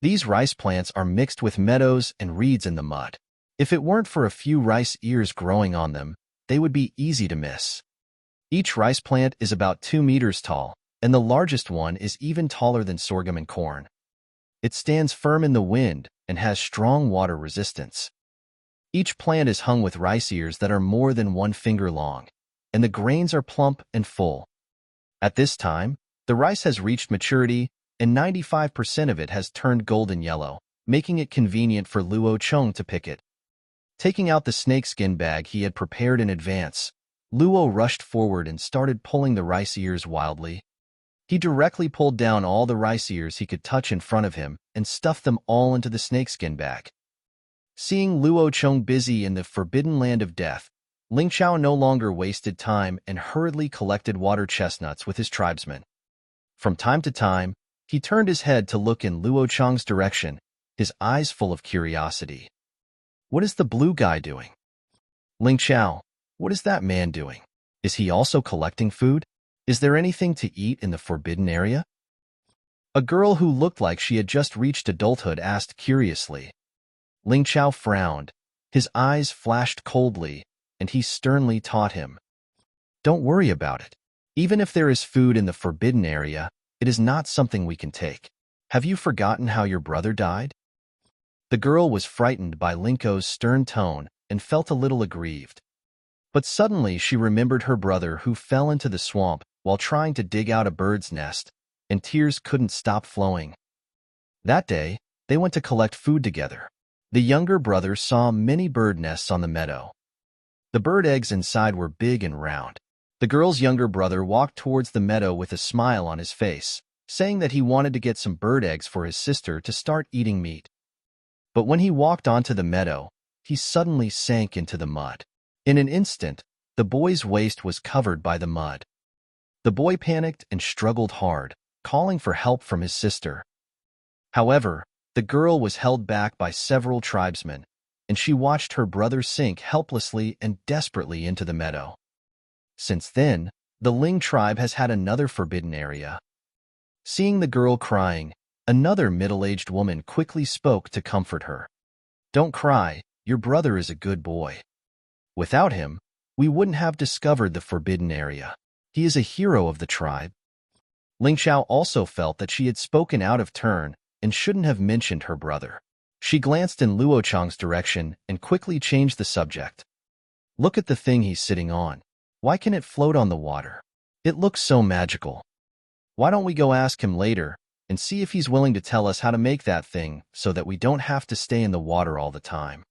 These rice plants are mixed with meadows and reeds in the mud. If it weren't for a few rice ears growing on them, they would be easy to miss. Each rice plant is about 2 meters tall, and the largest one is even taller than sorghum and corn. It stands firm in the wind and has strong water resistance. Each plant is hung with rice ears that are more than 1 finger long, and the grains are plump and full. At this time, the rice has reached maturity, and 95% of it has turned golden yellow, making it convenient for Luo Cheng to pick it. Taking out the snakeskin bag he had prepared in advance, Luo rushed forward and started pulling the rice ears wildly. He directly pulled down all the rice ears he could touch in front of him and stuffed them all into the snakeskin bag. Seeing Luo Cheng busy in the forbidden land of death, Ling Qiao no longer wasted time and hurriedly collected water chestnuts with his tribesmen. From time to time, he turned his head to look in Luo Cheng's direction, his eyes full of curiosity. "What is the blue guy doing?" "Ling Qiao, what is that man doing? Is he also collecting food? Is there anything to eat in the forbidden area?" A girl who looked like she had just reached adulthood asked curiously. Ling Qiao frowned. His eyes flashed coldly, and he sternly taught him, "Don't worry about it. Even if there is food in the forbidden area, it is not something we can take. Have you forgotten how your brother died?" The girl was frightened by Linko's stern tone and felt a little aggrieved. But suddenly she remembered her brother who fell into the swamp while trying to dig out a bird's nest, and tears couldn't stop flowing. That day, they went to collect food together. The younger brother saw many bird nests on the meadow. The bird eggs inside were big and round. The girl's younger brother walked towards the meadow with a smile on his face, saying that he wanted to get some bird eggs for his sister to start eating meat. But when he walked onto the meadow, he suddenly sank into the mud. In an instant, the boy's waist was covered by the mud. The boy panicked and struggled hard, calling for help from his sister. However, the girl was held back by several tribesmen, and she watched her brother sink helplessly and desperately into the meadow. Since then, the Ling tribe has had another forbidden area. Seeing the girl crying, another middle-aged woman quickly spoke to comfort her. "Don't cry, your brother is a good boy. Without him, we wouldn't have discovered the forbidden area. He is a hero of the tribe." Ling Xiao also felt that she had spoken out of turn and shouldn't have mentioned her brother. She glanced in Luo Chang's direction and quickly changed the subject. "Look at the thing he's sitting on. Why can it float on the water? It looks so magical. Why don't we go ask him later and see if he's willing to tell us how to make that thing so that we don't have to stay in the water all the time?"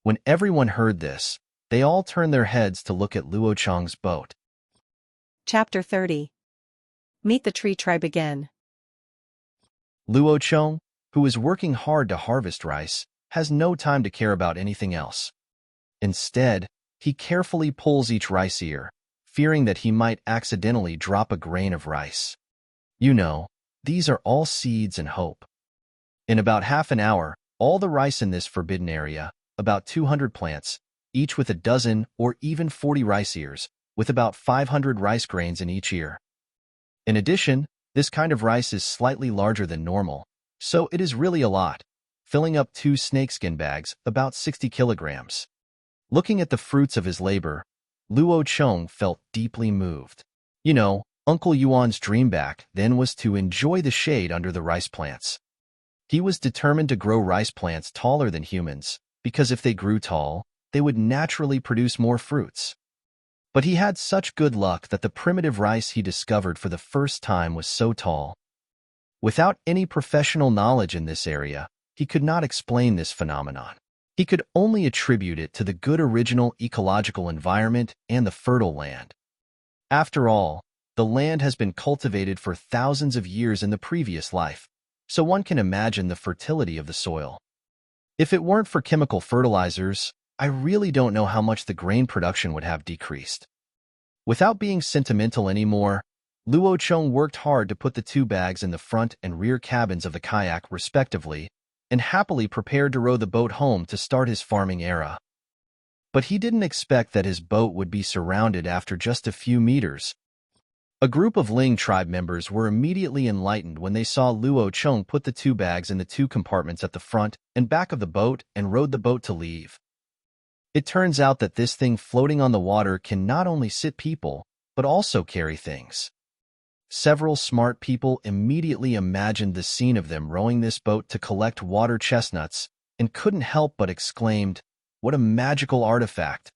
When everyone heard this, they all turned their heads to look at Luo Chang's boat. Chapter 30. Meet the tree tribe again. Luo Chang, who is working hard to harvest rice, has no time to care about anything else. Instead, he carefully pulls each rice ear, fearing that he might accidentally drop a grain of rice. You know, these are all seeds and hope. In about half an hour, all the rice in this forbidden area, about 200 plants, each with a dozen or even 40 rice ears, with about 500 rice grains in each ear. In addition, this kind of rice is slightly larger than normal, so it is really a lot, filling up 2 snakeskin bags, about 60 kilograms. Looking at the fruits of his labor, Luo Chong felt deeply moved. You know, Uncle Yuan's dream back then was to enjoy the shade under the rice plants. He was determined to grow rice plants taller than humans, because if they grew tall, they would naturally produce more fruits. But he had such good luck that the primitive rice he discovered for the first time was so tall. Without any professional knowledge in this area, he could not explain this phenomenon. He could only attribute it to the good original ecological environment and the fertile land. After all, the land has been cultivated for thousands of years in the previous life, so one can imagine the fertility of the soil. If it weren't for chemical fertilizers, I really don't know how much the grain production would have decreased. Without being sentimental anymore, Luo Chong worked hard to put the 2 bags in the front and rear cabins of the kayak respectively, and happily prepared to row the boat home to start his farming era. But he didn't expect that his boat would be surrounded after just a few meters. A group of Ling tribe members were immediately enlightened when they saw Luo Chong put the 2 bags in the 2 compartments at the front and back of the boat and rowed the boat to leave. It turns out that this thing floating on the water can not only sit people, but also carry things. Several smart people immediately imagined the scene of them rowing this boat to collect water chestnuts and couldn't help but exclaimed, "What a magical artifact!"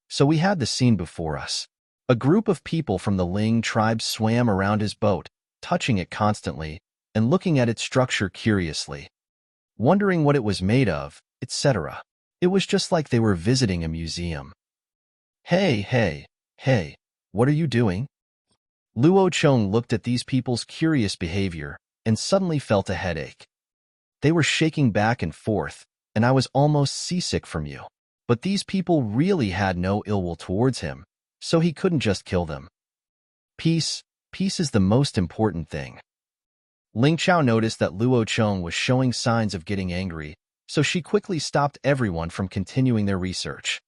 So we had the scene before us. A group of people from the Ling tribe swam around his boat, touching it constantly and looking at its structure curiously, wondering what it was made of, etc. It was just like they were visiting a museum. Hey, what are you doing?" Luo Chong looked at these people's curious behavior and suddenly felt a headache. They were shaking back and forth, and I was almost seasick from you. But these people really had no ill will towards him, so he couldn't just kill them. Peace is the most important thing. Ling Chao noticed that Luo Chong was showing signs of getting angry, so she quickly stopped everyone from continuing their research.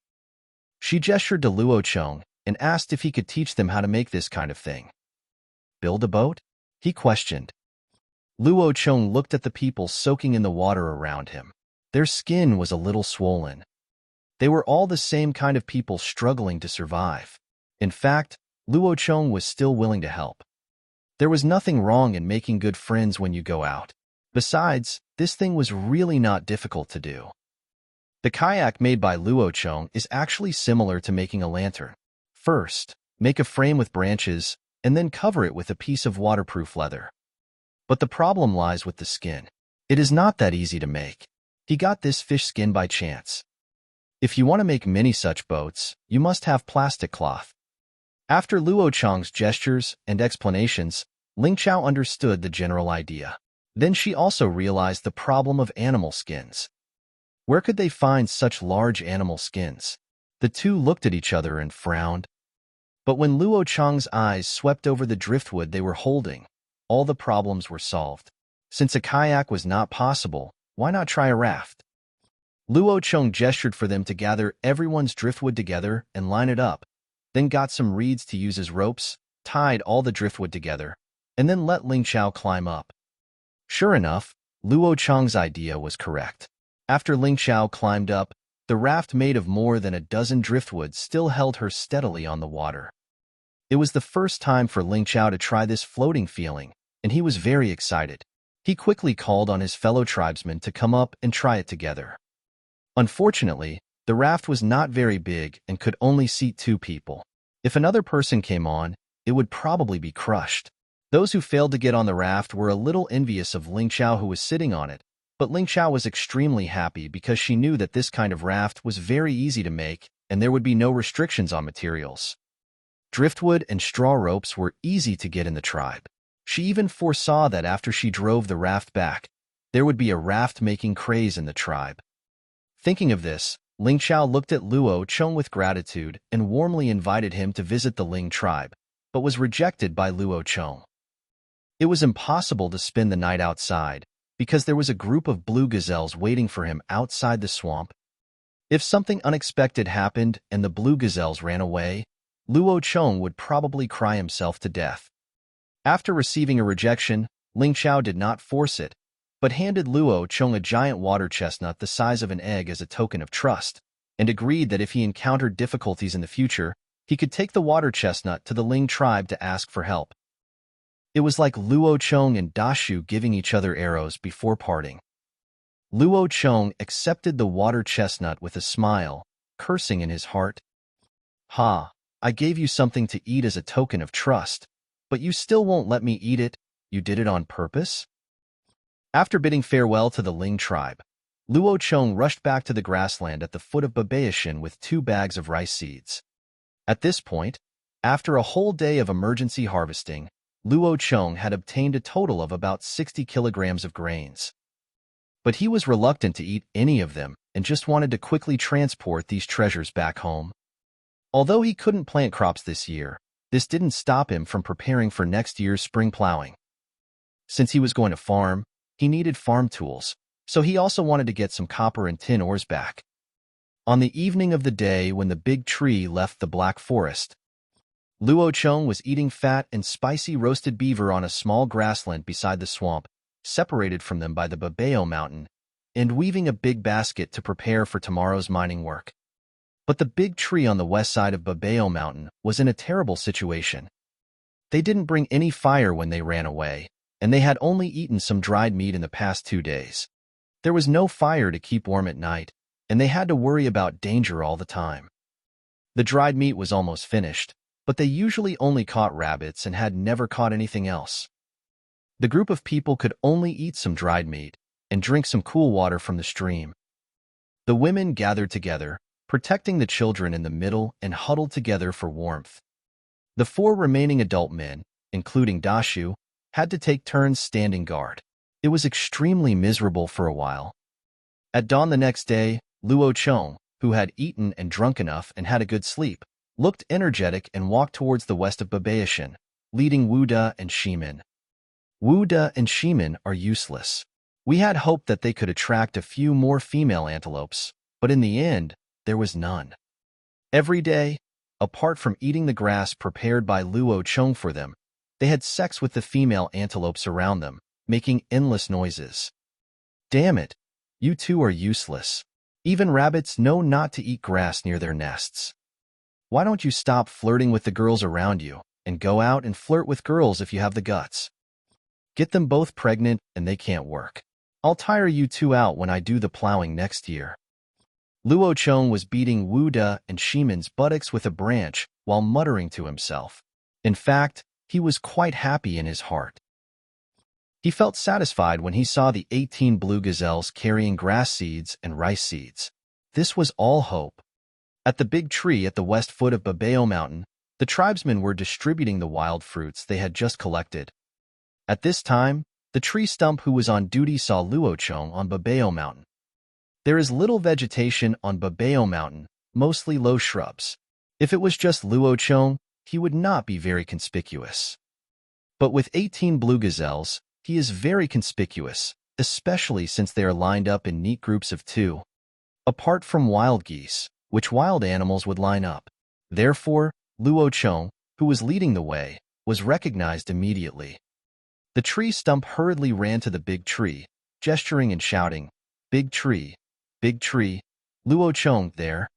She gestured to Luo Chong and asked if he could teach them how to make this kind of thing. "Build a boat?" he questioned. Luo Chong looked at the people soaking in the water around him. Their skin was a little swollen. They were all the same kind of people struggling to survive. In fact, Luo Chong was still willing to help. There was nothing wrong in making good friends when you go out. Besides, this thing was really not difficult to do. The kayak made by Luo Chong is actually similar to making a lantern. First, make a frame with branches, and then cover it with a piece of waterproof leather. But the problem lies with the skin. It is not that easy to make. He got this fish skin by chance. If you want to make many such boats, you must have plastic cloth. After Luo Chang's gestures and explanations, Ling Chao understood the general idea. Then she also realized the problem of animal skins. Where could they find such large animal skins? The two looked at each other and frowned. But when Luo Chang's eyes swept over the driftwood they were holding, all the problems were solved. Since a kayak was not possible, why not try a raft? Luo Chang gestured for them to gather everyone's driftwood together and line it up, then got some reeds to use as ropes, tied all the driftwood together, and then let Ling Chao climb up. Sure enough, Luo Chang's idea was correct. After Ling Chao climbed up, the raft made of more than a dozen driftwood still held her steadily on the water. It was the first time for Ling Chao to try this floating feeling, and he was very excited. He quickly called on his fellow tribesmen to come up and try it together. Unfortunately, the raft was not very big and could only seat 2 people. If another person came on, it would probably be crushed. Those who failed to get on the raft were a little envious of Ling Chao, who was sitting on it, but Ling Chao was extremely happy because she knew that this kind of raft was very easy to make and there would be no restrictions on materials. Driftwood and straw ropes were easy to get in the tribe. She even foresaw that after she drove the raft back, there would be a raft-making craze in the tribe. Thinking of this, Ling Chao looked at Luo Chang with gratitude and warmly invited him to visit the Ling tribe, but was rejected by Luo Chang. It was impossible to spend the night outside, because there was a group of blue gazelles waiting for him outside the swamp. If something unexpected happened and the blue gazelles ran away, Luo Chang would probably cry himself to death. After receiving a rejection, Ling Chao did not force it, but handed Luo Chang a giant water chestnut the size of an egg as a token of trust, and agreed that if he encountered difficulties in the future, he could take the water chestnut to the Ling tribe to ask for help. It was like Luo Chang and Dashu giving each other arrows before parting. Luo Chang accepted the water chestnut with a smile, cursing in his heart. "Ha, I gave you something to eat as a token of trust, but you still won't let me eat it. You did it on purpose?" After bidding farewell to the Ling tribe, Luo Chang rushed back to the grassland at the foot of Babayashan with 2 bags of rice seeds. At this point, after a whole day of emergency harvesting, Luo Chang had obtained a total of about 60 kilograms of grains. But he was reluctant to eat any of them and just wanted to quickly transport these treasures back home. Although he couldn't plant crops this year, this didn't stop him from preparing for next year's spring plowing. Since he was going to farm, he needed farm tools, so he also wanted to get some copper and tin ores back. On the evening of the day when the big tree left the Black Forest, Luo Chang was eating fat and spicy roasted beaver on a small grassland beside the swamp, separated from them by the Babao Mountain, and weaving a big basket to prepare for tomorrow's mining work. But the big tree on the west side of Babao Mountain was in a terrible situation. They didn't bring any fire when they ran away, and they had only eaten some dried meat in the past 2 days. There was no fire to keep warm at night, and they had to worry about danger all the time. The dried meat was almost finished, but they usually only caught rabbits and had never caught anything else. The group of people could only eat some dried meat and drink some cool water from the stream. The women gathered together, protecting the children in the middle and huddled together for warmth. The 4 remaining adult men, including Dashu, had to take turns standing guard. It was extremely miserable for a while. At dawn the next day, Luo Chang, who had eaten and drunk enough and had a good sleep, looked energetic and walked towards the west of Babayashan, leading Wu Da and Shimin. Wu Da and Shimin are useless. We had hoped that they could attract a few more female antelopes, but in the end, there was none. Every day, apart from eating the grass prepared by Luo Chang for them, they had sex with the female antelopes around them, making endless noises. Damn it, you 2 are useless. Even rabbits know not to eat grass near their nests. Why don't you stop flirting with the girls around you and go out and flirt with girls if you have the guts? Get them both pregnant and they can't work. I'll tire you 2 out when I do the plowing next year. Luo Chang was beating Wu Da and Shimin's buttocks with a branch while muttering to himself. In fact, he was quite happy in his heart. He felt satisfied when he saw the 18 blue gazelles carrying grass seeds and rice seeds. This was all hope. At the big tree at the west foot of Babeo Mountain, the tribesmen were distributing the wild fruits they had just collected. At this time, the tree stump who was on duty saw Luocheng on Babeo Mountain. There is little vegetation on Babeo Mountain, mostly low shrubs. If it was just Luocheng, he would not be very conspicuous. But with 18 blue gazelles, he is very conspicuous, especially since they are lined up in neat groups of 2. Apart from wild geese, which wild animals would line up. Therefore, Luocheng, who was leading the way, was recognized immediately. The tree stump hurriedly ran to the big tree, gesturing and shouting, "Big tree, Luocheng there,